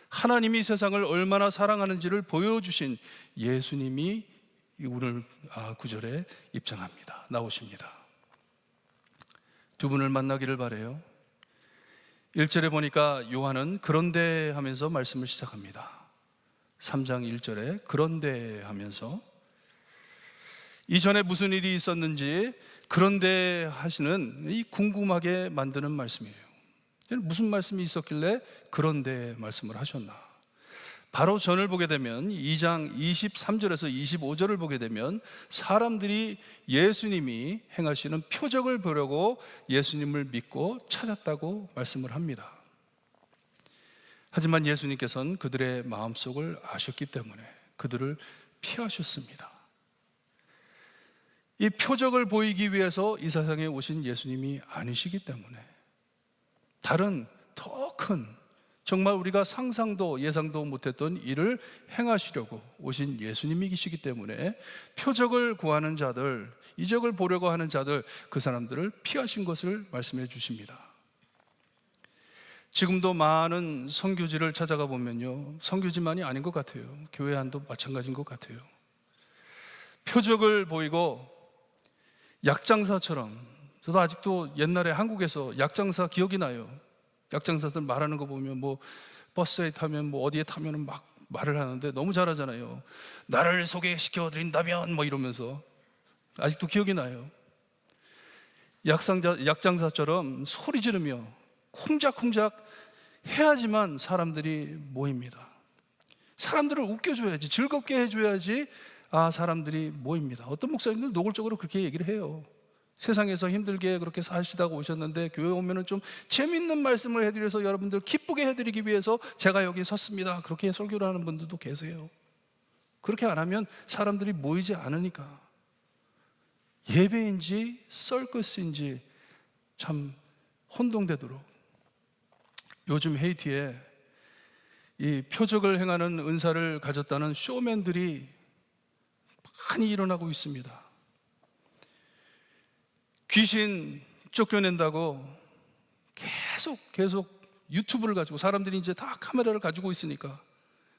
하나님이 세상을 얼마나 사랑하는지를 보여주신 예수님이 오늘 구절에 입장합니다. 나오십니다. 두 분을 만나기를 바라요. 1절에 보니까 요한은 그런데 하면서 말씀을 시작합니다. 3장 1절에 그런데 하면서 이전에 무슨 일이 있었는지 그런데 하시는 이 궁금하게 만드는 말씀이에요. 무슨 말씀이 있었길래 그런데 말씀을 하셨나? 바로 전을 보게 되면 2장 23절에서 25절을 보게 되면 사람들이 예수님이 행하시는 표적을 보려고 예수님을 믿고 찾았다고 말씀을 합니다. 하지만 예수님께서는 그들의 마음속을 아셨기 때문에 그들을 피하셨습니다. 이 표적을 보이기 위해서 이 세상에 오신 예수님이 아니시기 때문에 다른 더 큰, 정말 우리가 상상도 예상도 못했던 일을 행하시려고 오신 예수님이시기 때문에 표적을 구하는 자들, 이적을 보려고 하는 자들, 그 사람들을 피하신 것을 말씀해 주십니다. 지금도 많은 선교지를 찾아가 보면요, 선교지만이 아닌 것 같아요. 교회 안도 마찬가지인 것 같아요. 표적을 보이고 약장사처럼, 저도 아직도 옛날에 한국에서 약장사 기억이 나요. 약장사들 말하는 거 보면 뭐 버스에 타면 뭐 어디에 타면 막 말을 하는데 너무 잘하잖아요. 나를 소개시켜 드린다면 뭐 이러면서 아직도 기억이 나요. 약장사처럼 소리 지르며 쿵작쿵작 해야지만 사람들이 모입니다. 사람들을 웃겨줘야지, 즐겁게 해줘야지 사람들이 모입니다. 어떤 목사님들 노골적으로 그렇게 얘기를 해요. 세상에서 힘들게 그렇게 사시다가 오셨는데 교회 오면은 좀 재밌는 말씀을 해드려서 여러분들 기쁘게 해드리기 위해서 제가 여기 섰습니다. 그렇게 설교를 하는 분들도 계세요. 그렇게 안 하면 사람들이 모이지 않으니까. 예배인지 서커스인지 참 혼동되도록 요즘 헤이티에 이 표적을 행하는 은사를 가졌다는 쇼맨들이 많이 일어나고 있습니다. 귀신 쫓겨낸다고 계속 유튜브를 가지고, 사람들이 이제 다 카메라를 가지고 있으니까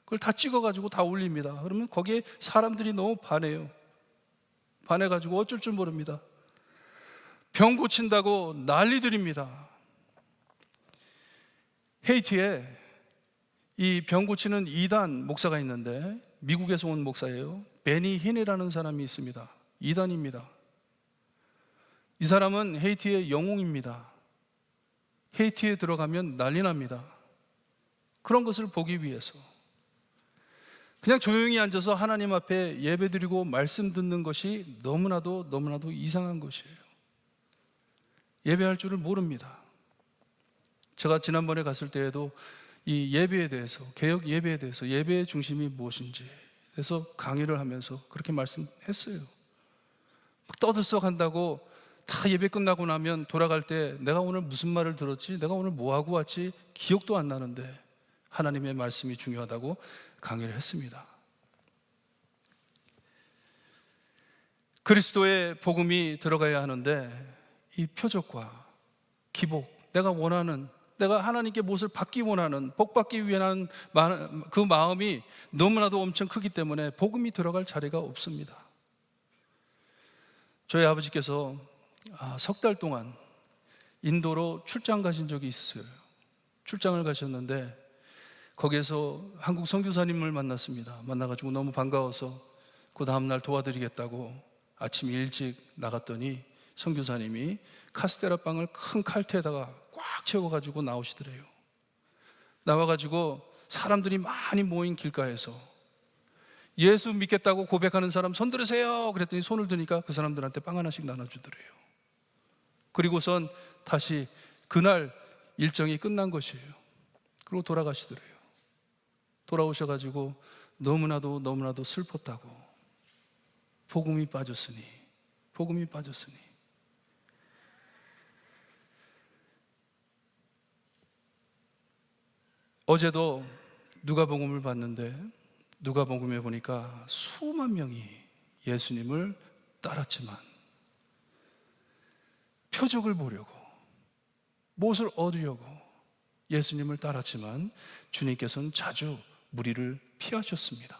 그걸 다 찍어가지고 다 올립니다. 그러면 거기에 사람들이 너무 반해요. 반해가지고 어쩔 줄 모릅니다. 병 고친다고 난리들입니다. 헤이티에 이 병 고치는 2단 목사가 있는데 미국에서 온 목사예요. 베니 힌이라는 사람이 있습니다. 2단입니다. 이 사람은 헤이티의 영웅입니다. 헤이티에 들어가면 난리 납니다. 그런 것을 보기 위해서 그냥 조용히 앉아서 하나님 앞에 예배드리고 말씀 듣는 것이 너무나도 이상한 것이에요. 예배할 줄을 모릅니다. 제가 지난번에 갔을 때에도 이 예배에 대해서, 개혁 예배에 대해서, 예배의 중심이 무엇인지 그래서 강의를 하면서 그렇게 말씀했어요. 떠들썩한다고 다 예배 끝나고 나면 돌아갈 때 내가 오늘 무슨 말을 들었지? 내가 오늘 뭐 하고 왔지? 기억도 안 나는데 하나님의 말씀이 중요하다고 강의를 했습니다. 그리스도의 복음이 들어가야 하는데 이 표적과 기복, 내가 원하는, 내가 하나님께 무엇을 받기 원하는, 복 받기 위한 그 마음이 너무나도 엄청 크기 때문에 복음이 들어갈 자리가 없습니다. 저희 아버지께서 석 달 동안 인도로 출장 가신 적이 있어요. 출장을 가셨는데 거기에서 한국 선교사님을 만났습니다. 만나가지고 너무 반가워서 그 다음날 도와드리겠다고 아침 일찍 나갔더니 선교사님이 카스테라 빵을 큰 칼퇴에다가 꽉 채워가지고 나오시더래요. 나와가지고 사람들이 많이 모인 길가에서 예수 믿겠다고 고백하는 사람 손 들으세요 그랬더니 손을 드니까 그 사람들한테 빵 하나씩 나눠주더래요. 그리고선 다시 그날 일정이 끝난 것이에요. 그리고 돌아가시더래요. 돌아오셔가지고 너무나도 슬펐다고. 복음이 빠졌으니. 어제도 누가복음을 봤는데 누가복음에 보니까 수만 명이 예수님을 따랐지만 표적을 보려고, 무엇을 얻으려고 예수님을 따랐지만 주님께서는 자주 무리를 피하셨습니다.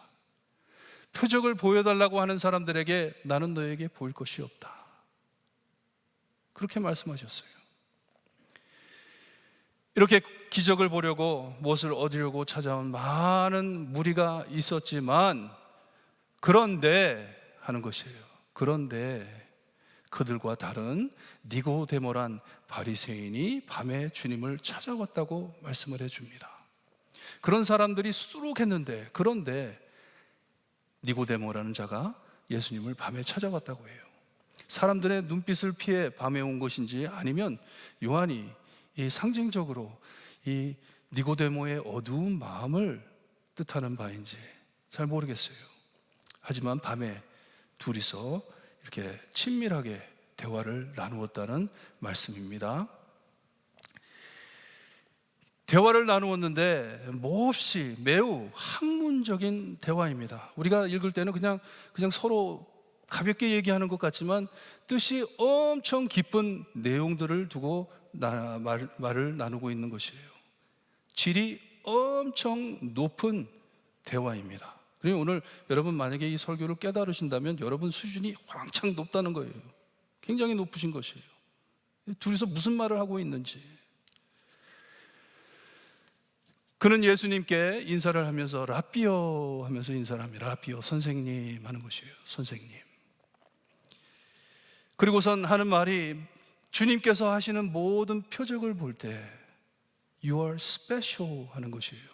표적을 보여달라고 하는 사람들에게 나는 너에게 보일 것이 없다, 그렇게 말씀하셨어요. 이렇게 기적을 보려고, 무엇을 얻으려고 찾아온 많은 무리가 있었지만, 그런데 하는 것이에요. 그런데 그들과 다른 니고데모란 바리새인이 밤에 주님을 찾아왔다고 말씀을 해줍니다. 그런 사람들이 수두룩했는데, 그런데 니고데모라는 자가 예수님을 밤에 찾아왔다고 해요. 사람들의 눈빛을 피해 밤에 온 것인지, 아니면 요한이 이 상징적으로 이 니고데모의 어두운 마음을 뜻하는 바인지 잘 모르겠어요. 하지만 밤에 둘이서 이렇게 친밀하게 대화를 나누었다는 말씀입니다. 대화를 나누었는데 몹시 매우 학문적인 대화입니다. 우리가 읽을 때는 그냥 서로 가볍게 얘기하는 것 같지만 뜻이 엄청 깊은 내용들을 두고 말을 나누고 있는 것이에요. 질이 엄청 높은 대화입니다. 그리고 오늘 여러분 만약에 이 설교를 깨달으신다면 여러분 수준이 왕창 높다는 거예요. 굉장히 높으신 것이에요. 둘이서 무슨 말을 하고 있는지. 그는 예수님께 인사를 하면서 라삐어 하면서 인사를 합니다. 라삐어, 선생님 하는 것이에요. 선생님. 그리고선 하는 말이, 주님께서 하시는 모든 표적을 볼 때 You are special 하는 것이에요.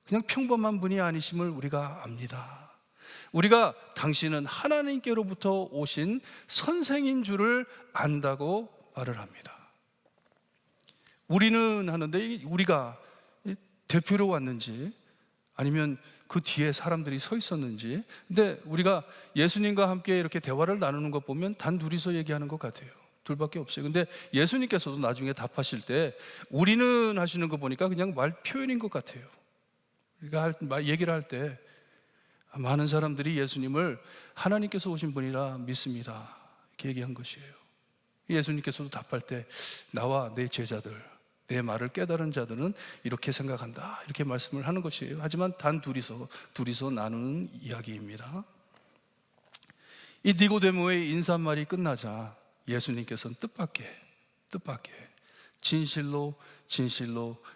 그냥 평범한 분이 아니심을 우리가 압니다. 우리가 당신은 하나님께로부터 오신 선생인 줄을 안다고 말을 합니다. 우리는 하는데, 우리가 대표로 왔는지 아니면 그 뒤에 사람들이 서 있었는지. 근데 우리가 예수님과 함께 이렇게 대화를 나누는 것 보면 단 둘이서 얘기하는 것 같아요. 둘밖에 없어요. 근데 예수님께서도 나중에 답하실 때 우리는 하시는 거 보니까 그냥 말 표현인 것 같아요. 우리가 얘기를 할 때 많은 사람들이 예수님을 하나님께서 오신 분이라 믿습니다, 이렇게 얘기한 것이에요. 예수님께서도 답할 때 나와 내 제자들, 내 말을 깨달은 자들은 이렇게 생각한다, 이렇게 말씀을 하는 것이에요. 하지만 단 둘이서 나누는 이야기입니다. 이 니고데모의 인사말이 끝나자 예수님께서는 뜻밖의 진실로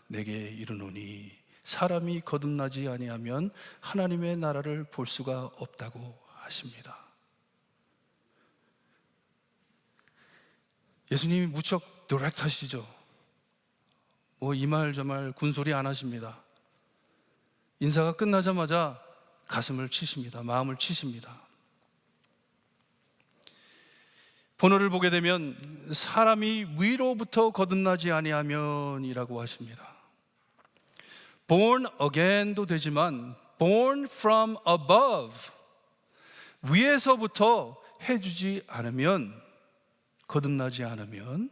내게 이르노니 사람이 거듭나지 아니하면 하나님의 나라를 볼 수가 없다고 하십니다. 예수님이 무척 디렉트하시죠. 이 말 저 말 군소리 안 하십니다. 인사가 끝나자마자 가슴을 치십니다. 마음을 치십니다. 본어를 보게 되면 사람이 위로부터 거듭나지 아니하면 이라고 하십니다. Born again도 되지만 born from above, 위에서부터 해주지 않으면, 거듭나지 않으면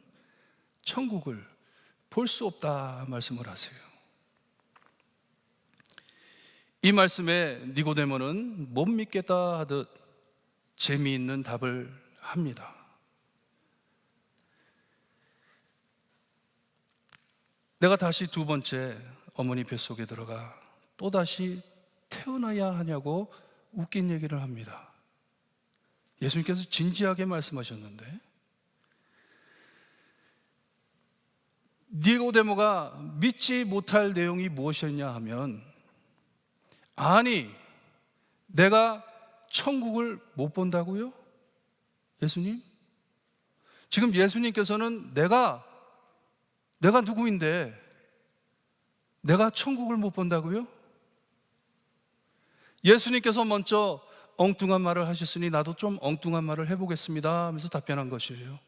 천국을 볼 수 없다 말씀을 하세요. 이 말씀에 니고데모는 못 믿겠다 하듯 재미있는 답을 합니다. 내가 다시 두 번째 어머니 뱃속에 들어가 또다시 태어나야 하냐고 웃긴 얘기를 합니다. 예수님께서 진지하게 말씀하셨는데 니고데모가 믿지 못할 내용이 무엇이었냐 하면, 아니, 내가 천국을 못 본다고요? 예수님? 지금 예수님께서는 내가 누구인데 내가 천국을 못 본다고요? 예수님께서 먼저 엉뚱한 말을 하셨으니 나도 좀 엉뚱한 말을 해보겠습니다 하면서 답변한 것이에요.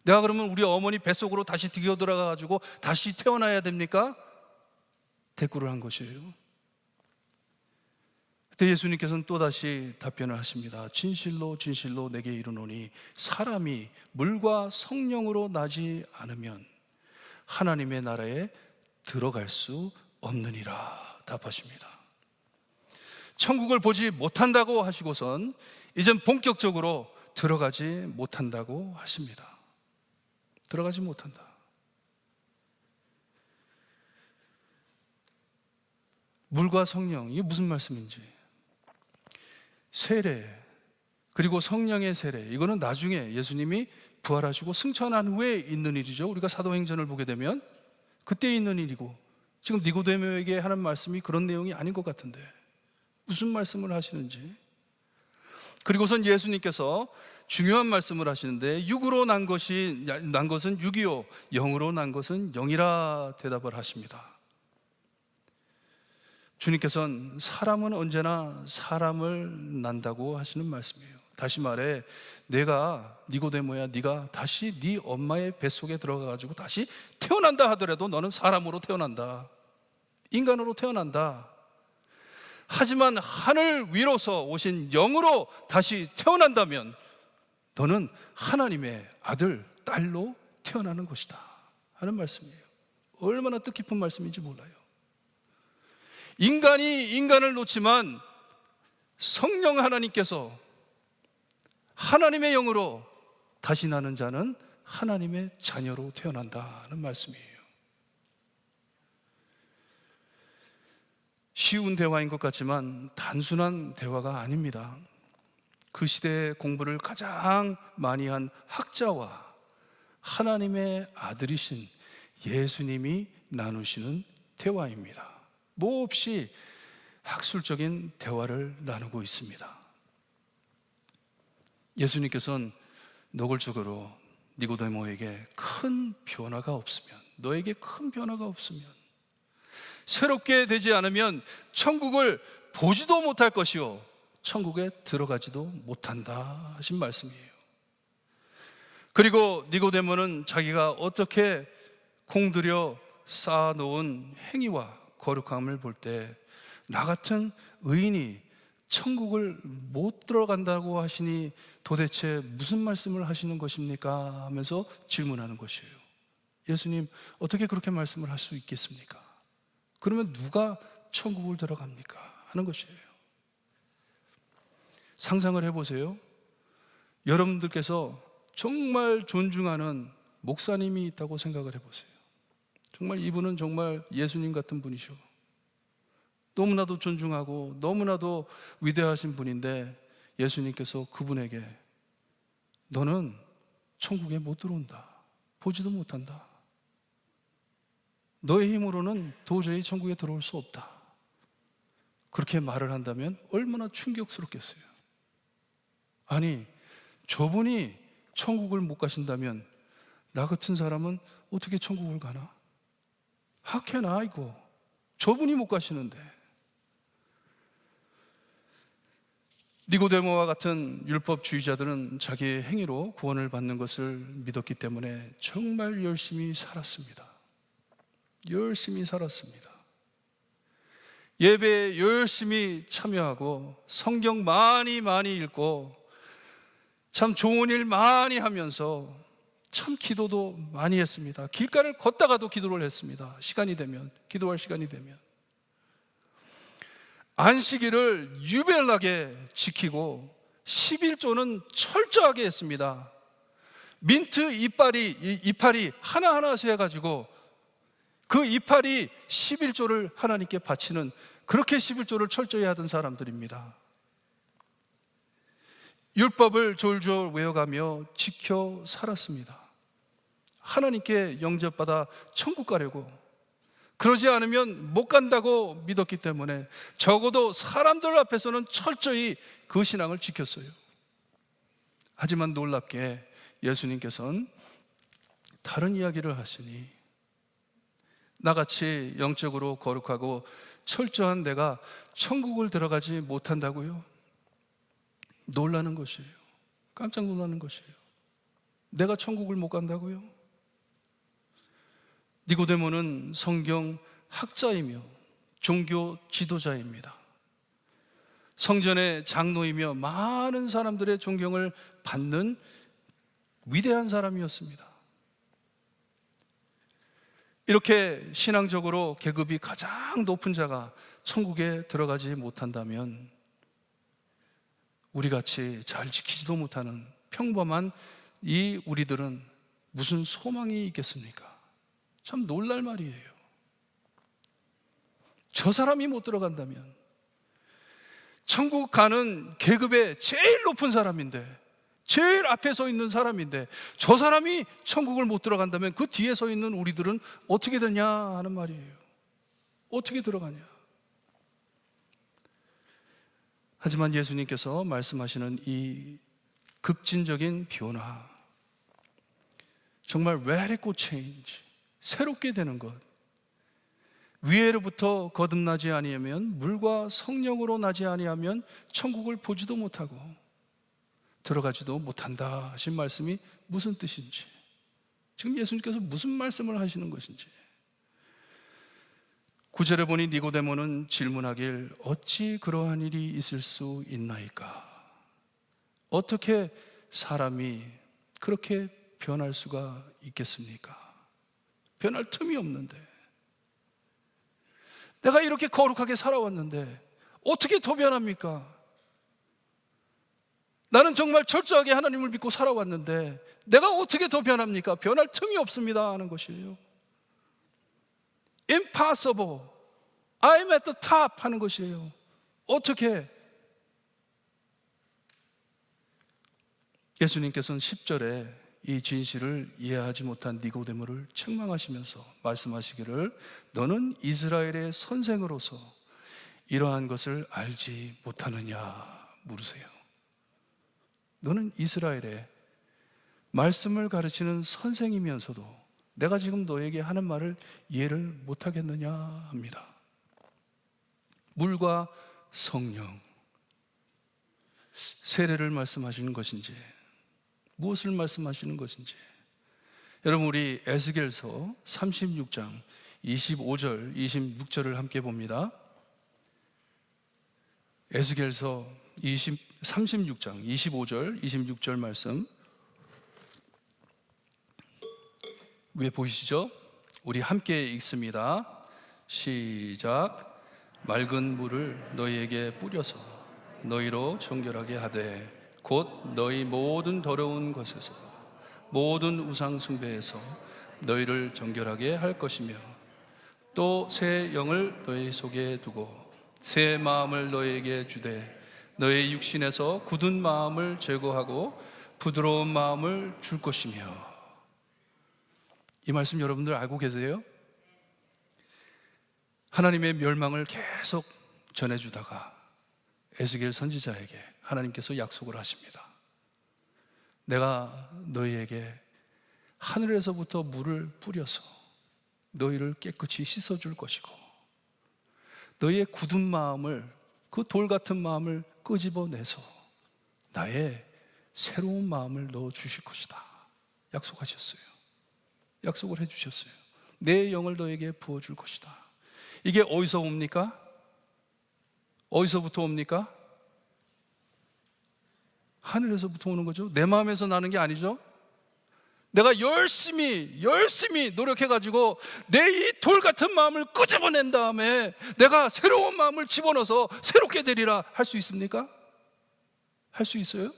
내가 그러면 우리 어머니 뱃속으로 다시 기어 들어가가지고 다시 태어나야 됩니까? 대꾸를 한 것이에요. 그때 예수님께서는 또다시 답변을 하십니다. 진실로 진실로 내게 이르노니 사람이 물과 성령으로 나지 않으면 하나님의 나라에 들어갈 수 없느니라 답하십니다. 천국을 보지 못한다고 하시고선 이젠 본격적으로 들어가지 못한다고 하십니다. 들어가지 못한다. 물과 성령, 이게 무슨 말씀인지. 세례, 그리고 성령의 세례, 이거는 나중에 예수님이 부활하시고 승천한 후에 있는 일이죠. 우리가 사도행전을 보게 되면 그때 있는 일이고, 지금 니고데모에게 하는 말씀이 그런 내용이 아닌 것 같은데 무슨 말씀을 하시는지. 그리고선 예수님께서 중요한 말씀을 하시는데, 육으로 난 것은 육이요 영으로 난 것은 영이라 대답을 하십니다. 주님께서는 사람은 언제나 사람을 난다고 하시는 말씀이에요. 다시 말해, 내가 니고데모야, 네가 다시 네 엄마의 뱃속에 들어가가지고 다시 태어난다 하더라도 너는 사람으로 태어난다, 인간으로 태어난다. 하지만 하늘 위로서 오신 영으로 다시 태어난다면 너는 하나님의 아들, 딸로 태어나는 것이다 하는 말씀이에요. 얼마나 뜻깊은 말씀인지 몰라요. 인간이 인간을 놓지만 성령 하나님께서 하나님의 영으로 다시 나는 자는 하나님의 자녀로 태어난다는 말씀이에요. 쉬운 대화인 것 같지만 단순한 대화가 아닙니다. 그 시대의 공부를 가장 많이 한 학자와 하나님의 아들이신 예수님이 나누시는 대화입니다. 몹시 학술적인 대화를 나누고 있습니다. 예수님께서는 노골적으로 니고데모에게 큰 변화가 없으면, 너에게 큰 변화가 없으면, 새롭게 되지 않으면 천국을 보지도 못할 것이요 천국에 들어가지도 못한다 하신 말씀이에요. 그리고 니고데모는 자기가 어떻게 공들여 쌓아놓은 행위와 거룩함을 볼 때 나 같은 의인이 천국을 못 들어간다고 하시니 도대체 무슨 말씀을 하시는 것입니까? 하면서 질문하는 것이에요. 예수님, 어떻게 그렇게 말씀을 할 수 있겠습니까? 그러면 누가 천국을 들어갑니까? 하는 것이에요. 상상을 해보세요. 여러분들께서 정말 존중하는 목사님이 있다고 생각을 해보세요. 정말 이분은 정말 예수님 같은 분이셔. 너무나도 존중하고 너무나도 위대하신 분인데 예수님께서 그분에게 너는 천국에 못 들어온다, 보지도 못한다, 너의 힘으로는 도저히 천국에 들어올 수 없다, 그렇게 말을 한다면 얼마나 충격스럽겠어요. 아니, 저분이 천국을 못 가신다면 나 같은 사람은 어떻게 천국을 가나? 하케나 이거, 저분이 못 가시는데. 니고데모와 같은 율법주의자들은 자기의 행위로 구원을 받는 것을 믿었기 때문에 정말 열심히 살았습니다. 열심히 살았습니다. 예배에 열심히 참여하고 성경 많이 읽고 참 좋은 일 많이 하면서 참 기도도 많이 했습니다. 길가를 걷다가도 기도를 했습니다. 시간이 되면, 기도할 시간이 되면. 안식일을 유별나게 지키고 11조는 철저하게 했습니다. 민트 이파리 하나하나 세가지고 그 이파리 11조를 하나님께 바치는, 그렇게 11조를 철저히 하던 사람들입니다. 율법을 졸졸 외워가며 지켜 살았습니다. 하나님께 영접받아 천국 가려고, 그러지 않으면 못 간다고 믿었기 때문에 적어도 사람들 앞에서는 철저히 그 신앙을 지켰어요. 하지만 놀랍게 예수님께서는 다른 이야기를 하시니, 나같이 영적으로 거룩하고 철저한 내가 천국을 들어가지 못한다고요? 놀라는 것이에요. 깜짝 놀라는 것이에요. 내가 천국을 못 간다고요? 니고데모는 성경 학자이며 종교 지도자입니다. 성전의 장로이며 많은 사람들의 존경을 받는 위대한 사람이었습니다. 이렇게 신앙적으로 계급이 가장 높은 자가 천국에 들어가지 못한다면 우리같이 잘 지키지도 못하는 평범한 이 우리들은 무슨 소망이 있겠습니까? 참 놀랄 말이에요. 저 사람이 못 들어간다면, 천국 가는 계급의 제일 높은 사람인데, 제일 앞에 서 있는 사람인데, 저 사람이 천국을 못 들어간다면 그 뒤에 서 있는 우리들은 어떻게 되냐 하는 말이에요. 어떻게 들어가냐. 하지만 예수님께서 말씀하시는 이 급진적인 변화, 정말 radical change, 새롭게 되는 것, 위에로부터 거듭나지 아니하면, 물과 성령으로 나지 아니하면 천국을 보지도 못하고 들어가지도 못한다 하신 말씀이 무슨 뜻인지, 지금 예수님께서 무슨 말씀을 하시는 것인지. 9절에 보니 니고데모는 질문하길, 어찌 그러한 일이 있을 수 있나이까? 어떻게 사람이 그렇게 변할 수가 있겠습니까? 변할 틈이 없는데, 내가 이렇게 거룩하게 살아왔는데 어떻게 더 변합니까? 나는 정말 철저하게 하나님을 믿고 살아왔는데 내가 어떻게 더 변합니까? 변할 틈이 없습니다 하는 것이에요. Impossible, I'm at the top 하는 것이에요. 어떻게? 예수님께서는 10절에 이 진실을 이해하지 못한 니고데모를 책망하시면서 말씀하시기를, 너는 이스라엘의 선생으로서 이러한 것을 알지 못하느냐 물으세요. 너는 이스라엘의 말씀을 가르치는 선생이면서도 내가 지금 너에게 하는 말을 이해를 못하겠느냐 합니다. 물과 성령, 세례를 말씀하시는 것인지 무엇을 말씀하시는 것인지, 여러분 우리 에스겔서 36장 25절 26절을 함께 봅니다. 에스겔서 36장 25절 26절 말씀 위에 보이시죠? 우리 함께 읽습니다. 시작. 맑은 물을 너희에게 뿌려서 너희로 정결하게 하되 곧 너희 모든 더러운 것에서 모든 우상 숭배에서 너희를 정결하게 할 것이며, 또 새 영을 너희 속에 두고 새 마음을 너희에게 주되 너희 육신에서 굳은 마음을 제거하고 부드러운 마음을 줄 것이며. 이 말씀 여러분들 알고 계세요? 하나님의 멸망을 계속 전해주다가 에스겔 선지자에게 하나님께서 약속을 하십니다. 내가 너희에게 하늘에서부터 물을 뿌려서 너희를 깨끗이 씻어줄 것이고, 너희의 굳은 마음을, 그 돌 같은 마음을 끄집어내서 나의 새로운 마음을 넣어주실 것이다 약속하셨어요. 약속을 해주셨어요. 내 영을 너에게 부어줄 것이다. 이게 어디서 옵니까? 어디서부터 옵니까? 하늘에서부터 오는 거죠. 내 마음에서 나는 게 아니죠. 내가 열심히 노력해가지고 내 이 돌 같은 마음을 끄집어낸 다음에 내가 새로운 마음을 집어넣어서 새롭게 되리라 할 수 있습니까? 할 수 있어요?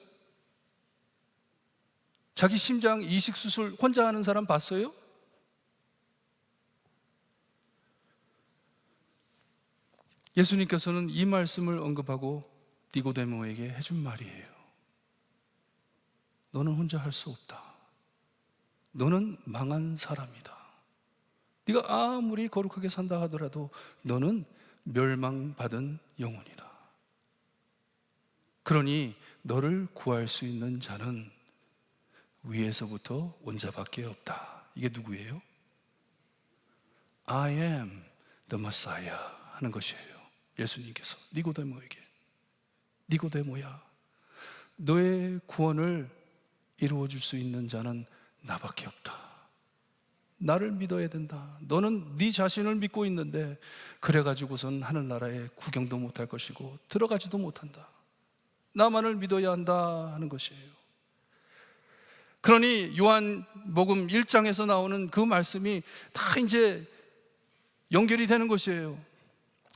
자기 심장 이식 수술 혼자 하는 사람 봤어요? 예수님께서는 이 말씀을 언급하고 니고데모에게 해준 말이에요. 너는 혼자 할 수 없다. 너는 망한 사람이다. 네가 아무리 거룩하게 산다 하더라도 너는 멸망받은 영혼이다. 그러니 너를 구할 수 있는 자는 위에서부터 온 자밖에 없다. 이게 누구예요? I am the Messiah 하는 것이에요. 예수님께서 니고데모에게, 니고데모야, 너의 구원을 이루어 줄 수 있는 자는 나밖에 없다. 나를 믿어야 된다. 너는 네 자신을 믿고 있는데 그래가지고선 하늘나라에 구경도 못할 것이고 들어가지도 못한다. 나만을 믿어야 한다 하는 것이에요. 그러니 요한복음 1장에서 나오는 그 말씀이 다 이제 연결이 되는 것이에요.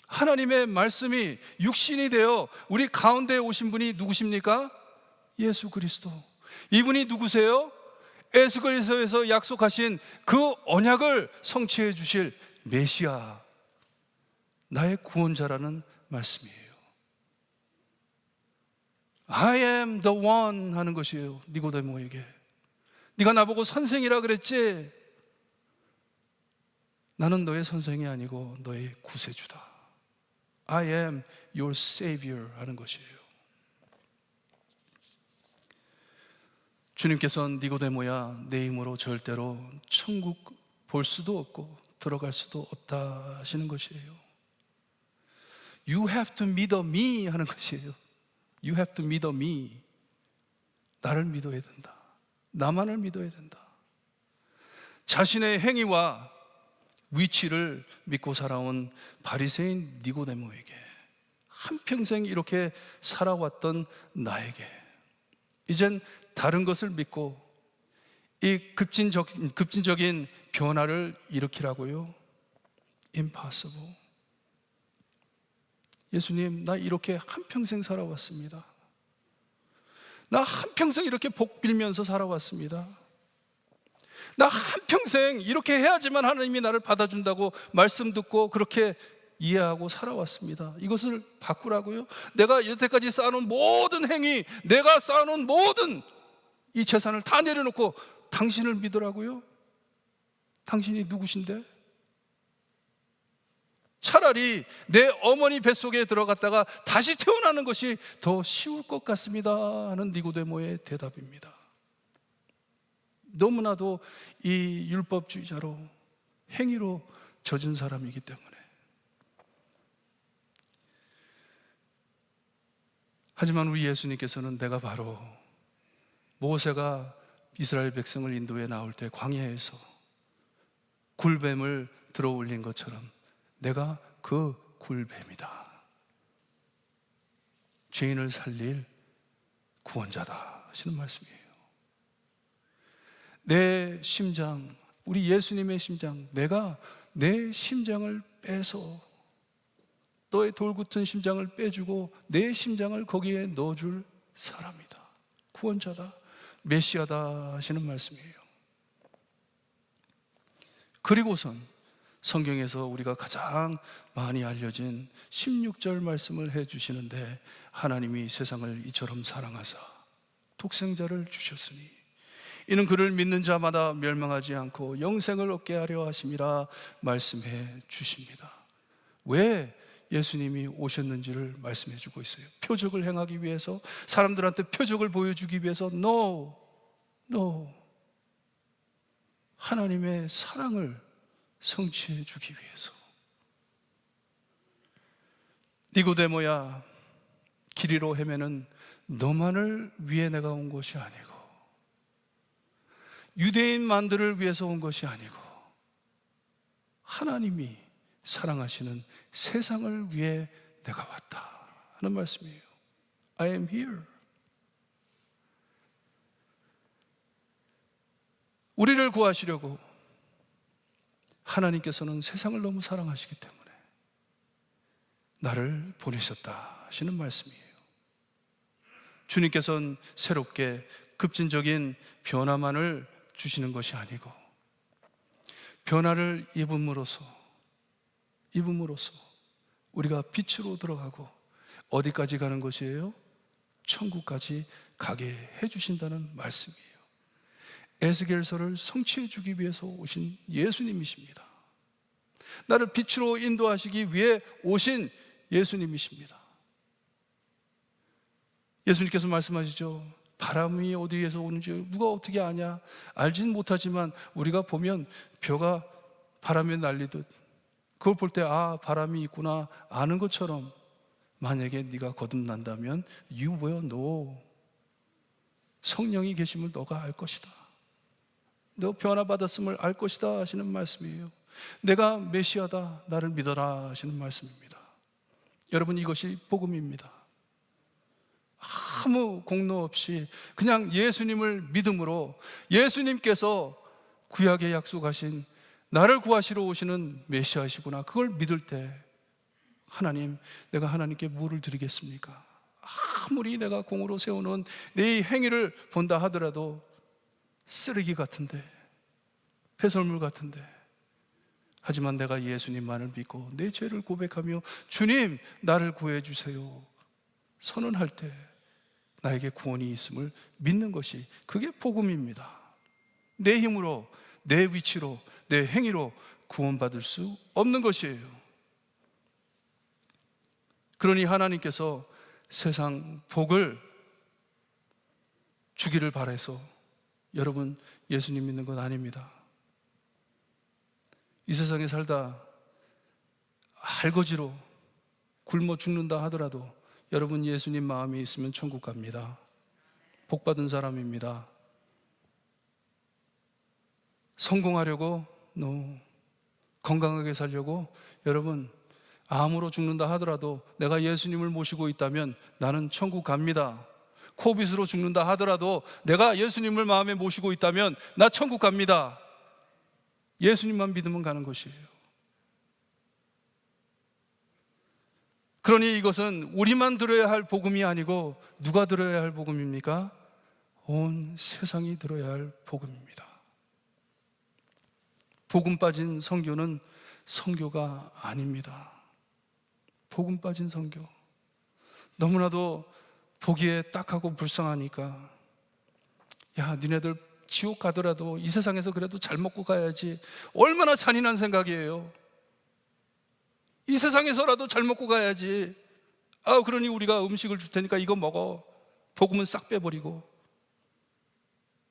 하나님의 말씀이 육신이 되어 우리 가운데 오신 분이 누구십니까? 예수 그리스도. 이분이 누구세요? 에스겔서에서 약속하신 그 언약을 성취해 주실 메시아, 나의 구원자라는 말씀이에요. I am the one 하는 것이에요. 니고데모에게. 네가 나보고 선생이라 그랬지? 나는 너의 선생이 아니고 너의 구세주다. I am your savior 하는 것이에요. 주님께서는 니고데모야, 내 힘으로 절대로 천국 볼 수도 없고 들어갈 수도 없다 하시는 것이에요. You have to meet me 하는 것이에요. You have to meet me. 나를 믿어야 된다. 나만을 믿어야 된다. 자신의 행위와 위치를 믿고 살아온 바리새인 니고데모에게, 한평생 이렇게 살아왔던 나에게 이젠 다른 것을 믿고 이 급진적인 변화를 일으키라고요? Impossible. 예수님, 나 이렇게 한평생 살아왔습니다. 나 한평생 이렇게 복 빌면서 살아왔습니다. 나 한평생 이렇게 해야지만 하나님이 나를 받아준다고 말씀 듣고 그렇게 이해하고 살아왔습니다. 이것을 바꾸라고요? 내가 여태까지 쌓아놓은 모든 행위, 내가 쌓아놓은 모든 이 재산을 다 내려놓고 당신을 믿으라고요? 당신이 누구신데? 차라리 내 어머니 뱃속에 들어갔다가 다시 태어나는 것이 더 쉬울 것 같습니다 하는 니고데모의 대답입니다. 너무나도 이 율법주의자로 행위로 젖은 사람이기 때문에. 하지만 우리 예수님께서는 내가 바로 모세가 이스라엘 백성을 인도해 나올 때 광야에서 굴뱀을 들어 올린 것처럼 내가 그 굴뱀이다. 죄인을 살릴 구원자다 하시는 말씀이에요. 내 심장, 우리 예수님의 심장, 내가 내 심장을 빼서 너의 돌붙은 심장을 빼주고 내 심장을 거기에 넣어줄 사람이다. 구원자다. 메시아다 하시는 말씀이에요. 그리고선 성경에서 우리가 가장 많이 알려진 16절 말씀을 해주시는데, 하나님이 세상을 이처럼 사랑하사 독생자를 주셨으니 이는 그를 믿는 자마다 멸망하지 않고 영생을 얻게 하려 하심이라 말씀해 주십니다. 왜 예수님이 오셨는지를 말씀해 주고 있어요. 표적을 행하기 위해서, 사람들한테 표적을 보여주기 위해서? No. 하나님의 사랑을 성취해 주기 위해서. 니고데모야, 길 위로 헤매는 너만을 위해 내가 온 것이 아니고 유대인만들을 위해서 온 것이 아니고 하나님이 사랑하시는 세상을 위해 내가 왔다 하는 말씀이에요. I am here. 우리를 구하시려고 하나님께서는 세상을 너무 사랑하시기 때문에 나를 보내셨다 하시는 말씀이에요. 주님께서는 새롭게 급진적인 변화만을 주시는 것이 아니고 변화를 입음으로써 우리가 빛으로 들어가고 어디까지 가는 것이에요? 천국까지 가게 해주신다는 말씀이에요. 에스겔서를 성취해 주기 위해서 오신 예수님이십니다. 나를 빛으로 인도하시기 위해 오신 예수님이십니다. 예수님께서 말씀하시죠. 바람이 어디에서 오는지 누가 어떻게 아냐? 알지는 못하지만 우리가 보면 벼가 바람에 날리듯 그걸 볼 때 바람이 있구나 아는 것처럼 만약에 네가 거듭난다면 you will know. 성령이 계심을 너가 알 것이다. 너 변화받았음을 알 것이다 하시는 말씀이에요. 내가 메시아다, 나를 믿어라 하시는 말씀입니다. 여러분, 이것이 복음입니다. 아무 공로 없이 그냥 예수님을 믿음으로 예수님께서 구약에 약속하신 나를 구하시러 오시는 메시아이시구나, 그걸 믿을 때 하나님, 내가 하나님께 뭐를 드리겠습니까? 아무리 내가 공으로 세우는 내 행위를 본다 하더라도 쓰레기 같은데, 폐설물 같은데, 하지만 내가 예수님만을 믿고 내 죄를 고백하며 주님 나를 구해 주세요 선언할 때 나에게 구원이 있음을 믿는 것이, 그게 복음입니다. 내 힘으로, 내 위치로, 내 행위로 구원받을 수 없는 것이에요. 그러니 하나님께서 세상 복을 주기를 바라서 여러분 예수님 믿는 건 아닙니다. 이 세상에 살다 알거지로 굶어 죽는다 하더라도 여러분 예수님 마음이 있으면 천국 갑니다. 복 받은 사람입니다. 성공하려고, 건강하게 살려고, 여러분 암으로 죽는다 하더라도 내가 예수님을 모시고 있다면 나는 천국 갑니다. 코빗으로 죽는다 하더라도 내가 예수님을 마음에 모시고 있다면 나 천국 갑니다. 예수님만 믿으면 가는 것이에요. 그러니 이것은 우리만 들어야 할 복음이 아니고 누가 들어야 할 복음입니까? 온 세상이 들어야 할 복음입니다. 복음 빠진 선교는 선교가 아닙니다. 복음 빠진 선교, 너무나도 보기에 딱하고 불쌍하니까 야, 니네들 지옥 가더라도 이 세상에서 그래도 잘 먹고 가야지, 얼마나 잔인한 생각이에요. 이 세상에서라도 잘 먹고 가야지. 그러니 우리가 음식을 줄 테니까 이거 먹어. 복음은 싹 빼버리고.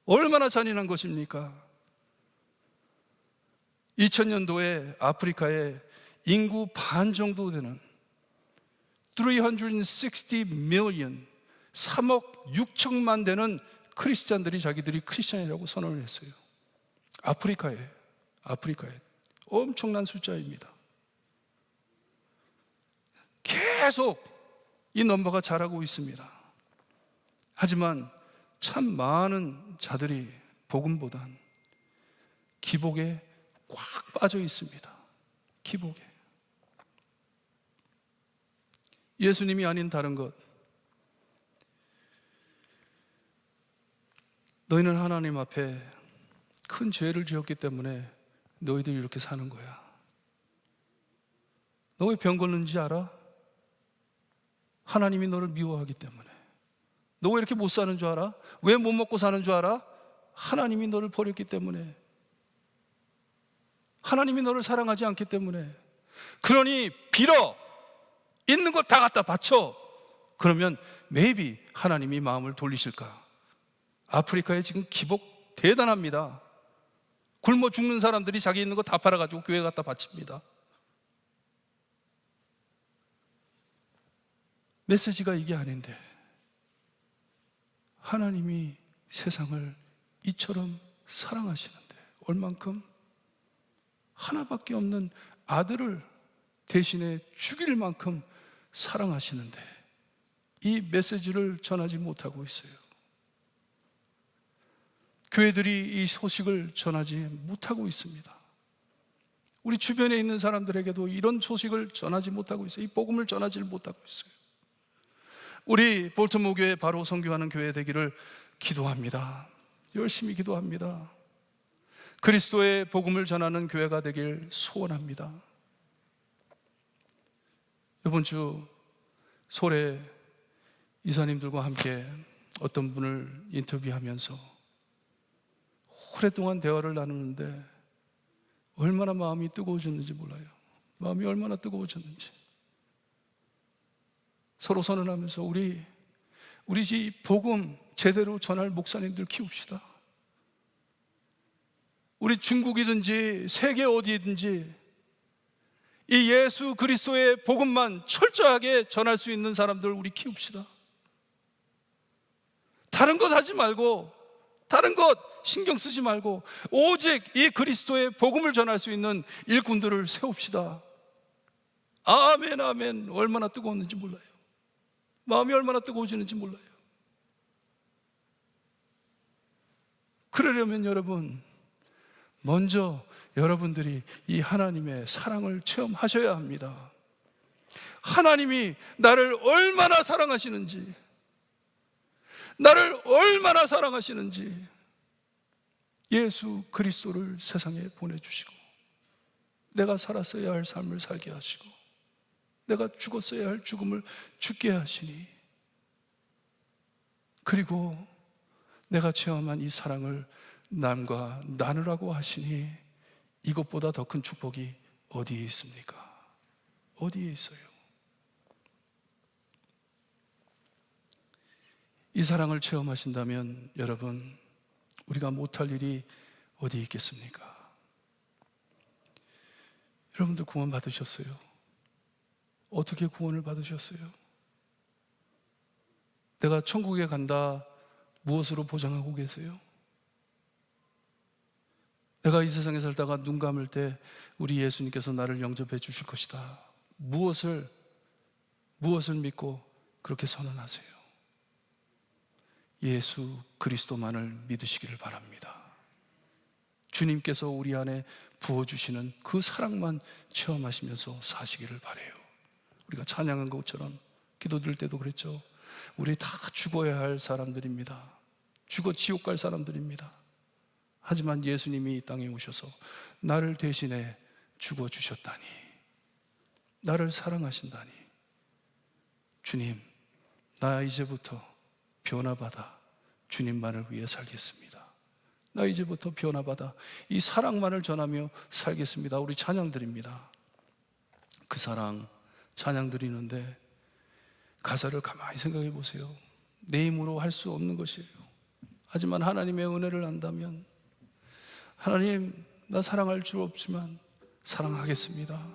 얼마나 잔인한 것입니까? 2000년도에 아프리카에 인구 반 정도 되는 360 million, 3억 6천만 되는 크리스찬들이 자기들이 크리스찬이라고 선언을 했어요. 아프리카에 엄청난 숫자입니다. 계속 이 넘버가 자라고 있습니다. 하지만 참 많은 자들이 복음보단 기복에 꽉 빠져 있습니다. 기복에. 예수님이 아닌 다른 것, 너희는 하나님 앞에 큰 죄를 지었기 때문에 너희들이 이렇게 사는 거야. 너 왜 병 걸는지 알아? 하나님이 너를 미워하기 때문에. 너 왜 이렇게 못 사는 줄 알아? 왜 못 먹고 사는 줄 알아? 하나님이 너를 버렸기 때문에. 하나님이 너를 사랑하지 않기 때문에. 그러니 빌어, 있는 것 다 갖다 바쳐. 그러면 maybe 하나님이 마음을 돌리실까? 아프리카에 지금 기복 대단합니다. 굶어 죽는 사람들이 자기 있는 거 다 팔아가지고 교회 갖다 바칩니다. 메시지가 이게 아닌데 하나님이 세상을 이처럼 사랑하시는데, 얼만큼? 하나밖에 없는 아들을 대신에 죽일 만큼 사랑하시는데 이 메시지를 전하지 못하고 있어요. 교회들이 이 소식을 전하지 못하고 있습니다. 우리 주변에 있는 사람들에게도 이런 소식을 전하지 못하고 있어요. 이 복음을 전하지 못하고 있어요. 우리 볼트모 교회 바로 선교하는 교회 되기를 기도합니다. 열심히 기도합니다. 그리스도의 복음을 전하는 교회가 되길 소원합니다. 이번 주 소래 이사님들과 함께 어떤 분을 인터뷰하면서 오랫동안 대화를 나누는데 얼마나 마음이 뜨거워졌는지 몰라요. 마음이 얼마나 뜨거워졌는지. 서로 선언하면서 우리 집 복음 제대로 전할 목사님들 키웁시다. 우리 중국이든지 세계 어디든지 이 예수 그리스도의 복음만 철저하게 전할 수 있는 사람들 우리 키웁시다. 다른 것 하지 말고, 다른 것 신경 쓰지 말고 오직 이 그리스도의 복음을 전할 수 있는 일꾼들을 세웁시다. 아멘, 아멘. 얼마나 뜨거웠는지 몰라요. 마음이 얼마나 뜨거워지는지 몰라요. 그러려면 여러분, 먼저 여러분들이 이 하나님의 사랑을 체험하셔야 합니다. 하나님이 나를 얼마나 사랑하시는지, 나를 얼마나 사랑하시는지 예수 그리스도를 세상에 보내주시고 내가 살았어야 할 삶을 살게 하시고 내가 죽었어야 할 죽음을 죽게 하시니, 그리고 내가 체험한 이 사랑을 남과 나누라고 하시니 이것보다 더 큰 축복이 어디에 있습니까? 어디에 있어요? 이 사랑을 체험하신다면 여러분, 우리가 못할 일이 어디 있겠습니까? 여러분들 구원 받으셨어요? 어떻게 구원을 받으셨어요? 내가 천국에 간다 무엇으로 보장하고 계세요? 내가 이 세상에 살다가 눈 감을 때 우리 예수님께서 나를 영접해 주실 것이다, 무엇을 믿고 그렇게 선언하세요? 예수 그리스도만을 믿으시기를 바랍니다. 주님께서 우리 안에 부어주시는 그 사랑만 체험하시면서 사시기를 바라요. 우리가 찬양한 것처럼 기도드릴 때도 그랬죠. 우리 다 죽어야 할 사람들입니다. 죽어 지옥 갈 사람들입니다. 하지만 예수님이 이 땅에 오셔서 나를 대신해 죽어주셨다니, 나를 사랑하신다니, 주님, 나 이제부터 변화받아 주님만을 위해 살겠습니다. 나 이제부터 변화받아 이 사랑만을 전하며 살겠습니다. 우리 찬양 드립니다. 그 사랑 찬양 드리는데 가사를 가만히 생각해 보세요. 내 힘으로 할 수 없는 것이에요. 하지만 하나님의 은혜를 안다면, 하나님, 나 사랑할 줄 없지만 사랑하겠습니다.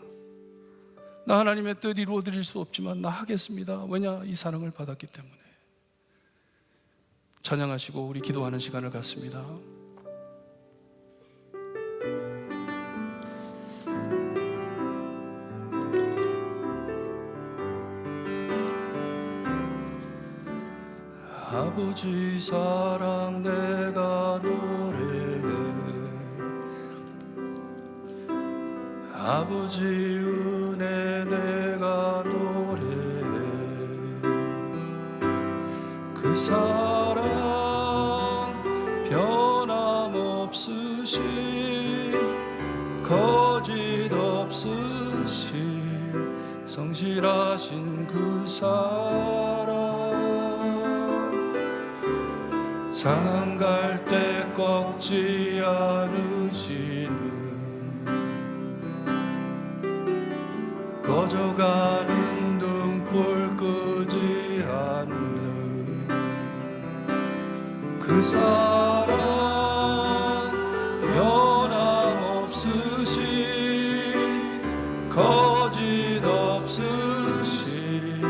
나 하나님의 뜻 이루어 드릴 수 없지만 나 하겠습니다. 왜냐? 이 사랑을 받았기 때문에. 찬양하시고 우리 기도하는 시간을 갖습니다. 아버지 사랑 내가 노래해, 아버지 은혜 내가 노래해. 그 사랑 변함없으신 거짓 없으신 성실하신 그 사랑, 상한 갈 때 꺾지 않으시는, 꺼져가는 등불 끄지 않는 그 사랑 변함없으신 거짓 없으신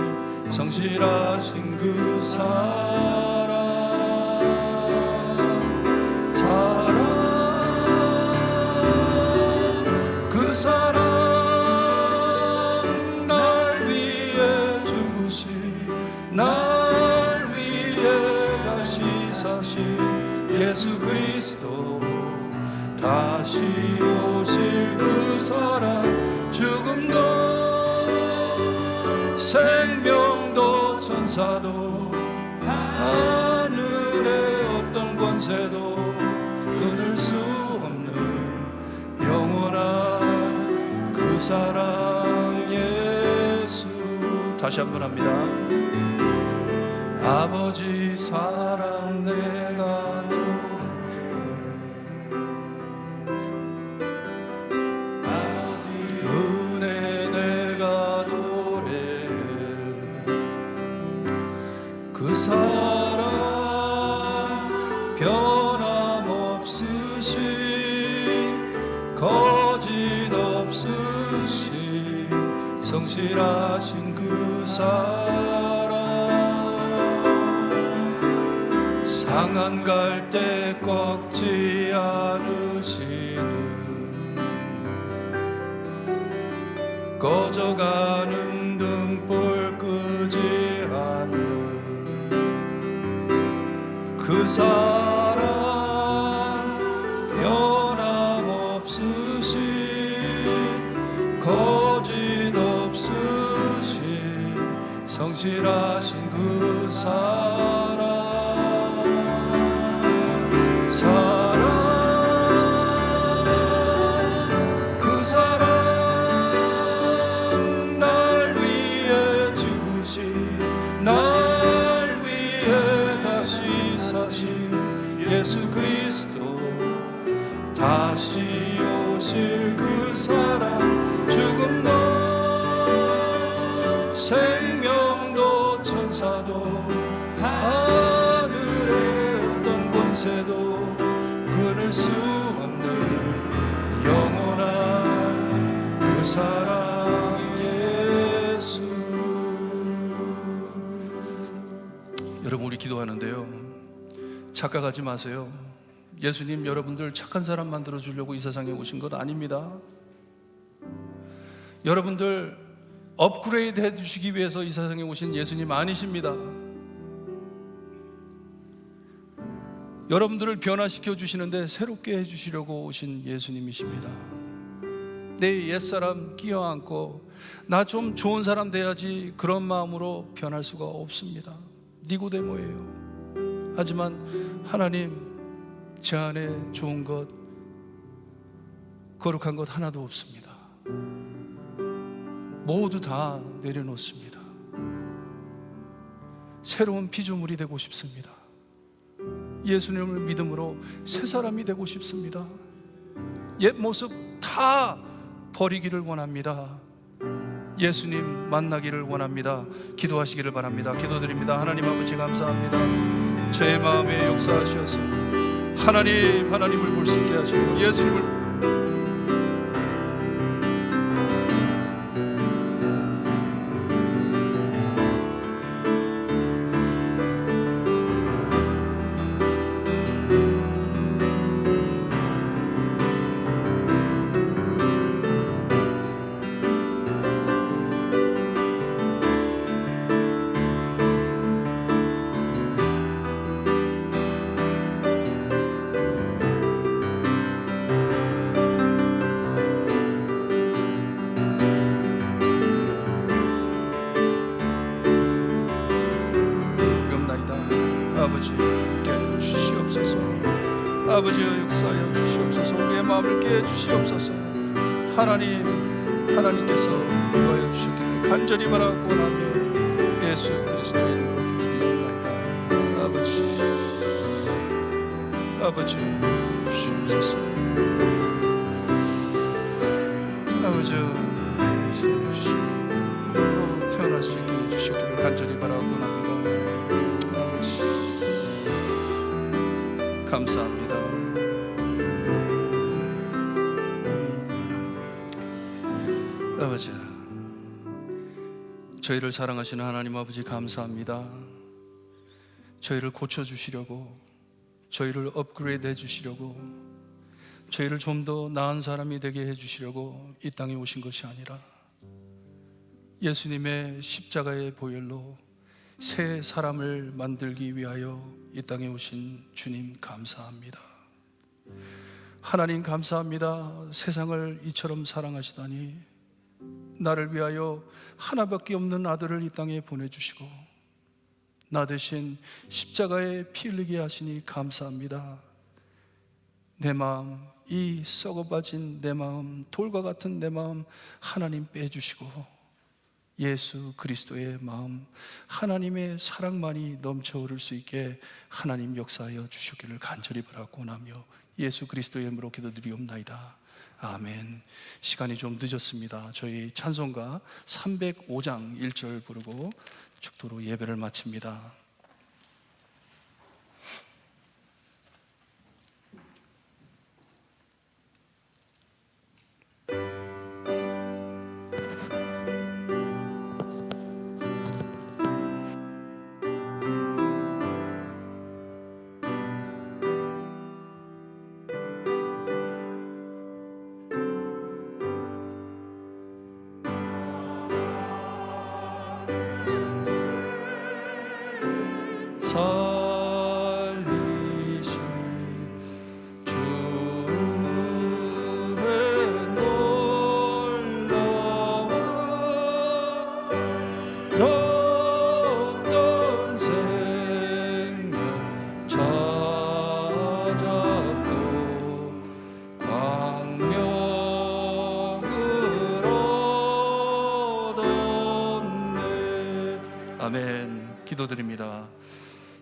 성실하신 그 사랑, 그 사랑 날 위해 죽으신, 날 위해 다시 사신 예수 그리스도, 다시 오실 그 사랑, 죽음도 생명도 천사도 하늘의 어떤 권세도 끊을 수 없는 영원한 그 사랑 예수. 다시 한번 합니다. 아버지 사랑 내가 노래해, 거짓 없으신 성실하신 그 사랑 상한 갈 때 꺾지 않으시는 꺼져가는 등불 끄지 않는 그 사랑 변함없으신 거짓 없으신 성실하신 그 사랑 그 사랑 날 위해 죽으신 날 위해 다시 사신 예수 그리스도 다시 오실 그 사랑 죽음도 생명도 천사도 하늘의 어떤 권세도 끊을 수 없는 영원한 그 사랑 예수. 여러분 우리 기도하는데요, 착각하지 마세요. 예수님 여러분들 착한 사람 만들어 주려고 이 세상에 오신 것 아닙니다. 여러분들 업그레이드 해주시기 위해서 이 세상에 오신 예수님 아니십니다. 여러분들을 변화시켜 주시는데 새롭게 해주시려고 오신 예수님이십니다. 내 옛사람 끼어안고 나 좀 좋은 사람 돼야지 그런 마음으로 변할 수가 없습니다. 니고데모예요. 하지만 하나님, 제 안에 좋은 것, 거룩한 것 하나도 없습니다. 모두 다 내려놓습니다. 새로운 피조물이 되고 싶습니다. 예수님을 믿음으로 새 사람이 되고 싶습니다. 옛 모습 다 버리기를 원합니다. 예수님 만나기를 원합니다. 기도하시기를 바랍니다. 기도드립니다. 하나님 아버지 감사합니다. 제 마음에 역사하셔서 하나님을 볼 수 있게 하시고 예수님을 깨 주시옵소서. 아버지여 역사하여 주시옵소서. 우리의 마음을 깨 주시옵소서. 하나님께서 인도하여 주시기를 간절히 바라고 원하며 예수 그리스도의 이름으로 기도드립니다. 아버지 주시옵소서. 아버지여 주시옵소서. 태어날 수 있게 해주시기를 간절히 바라고 원합니다. 감사합니다. 아버지, 저희를 사랑하시는 하나님 아버지 감사합니다. 저희를 고쳐주시려고, 저희를 업그레이드 해주시려고, 저희를 좀 더 나은 사람이 되게 해주시려고 이 땅에 오신 것이 아니라 예수님의 십자가의 보혈로 새 사람을 만들기 위하여 이 땅에 오신 주님 감사합니다. 하나님 감사합니다. 세상을 이처럼 사랑하시다니 나를 위하여 하나밖에 없는 아들을 이 땅에 보내주시고 나 대신 십자가에 피 흘리게 하시니 감사합니다. 내 마음, 이 썩어빠진 내 마음, 돌과 같은 내 마음 하나님 빼주시고 예수 그리스도의 마음, 하나님의 사랑만이 넘쳐흐를 수 있게 하나님 역사하여 주시기를 간절히 바라고 원하며 예수 그리스도의 이름으로 기도드리옵나이다. 아멘. 시간이 좀 늦었습니다. 저희 찬송가 305장 1절 부르고 축도로 예배를 마칩니다.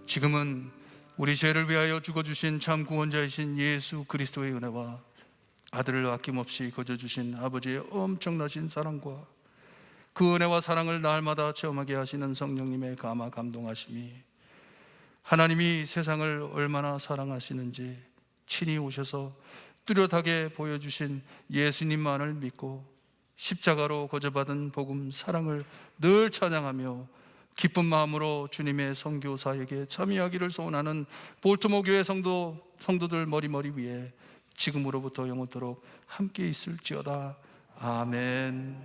지금은 우리 죄를 위하여 죽어주신 참 구원자이신 예수 그리스도의 은혜와 아들을 아낌없이 거저주신 아버지의 엄청나신 사랑과 그 은혜와 사랑을 날마다 체험하게 하시는 성령님의 감화 감동하심이, 하나님이 세상을 얼마나 사랑하시는지 친히 오셔서 뚜렷하게 보여주신 예수님만을 믿고 십자가로 거저받은 복음 사랑을 늘 찬양하며 기쁜 마음으로 주님의 선교사에게 참여하기를 소원하는 볼트모 교회 성도들 머리머리 위에 지금으로부터 영원토록 함께 있을지어다. 아멘.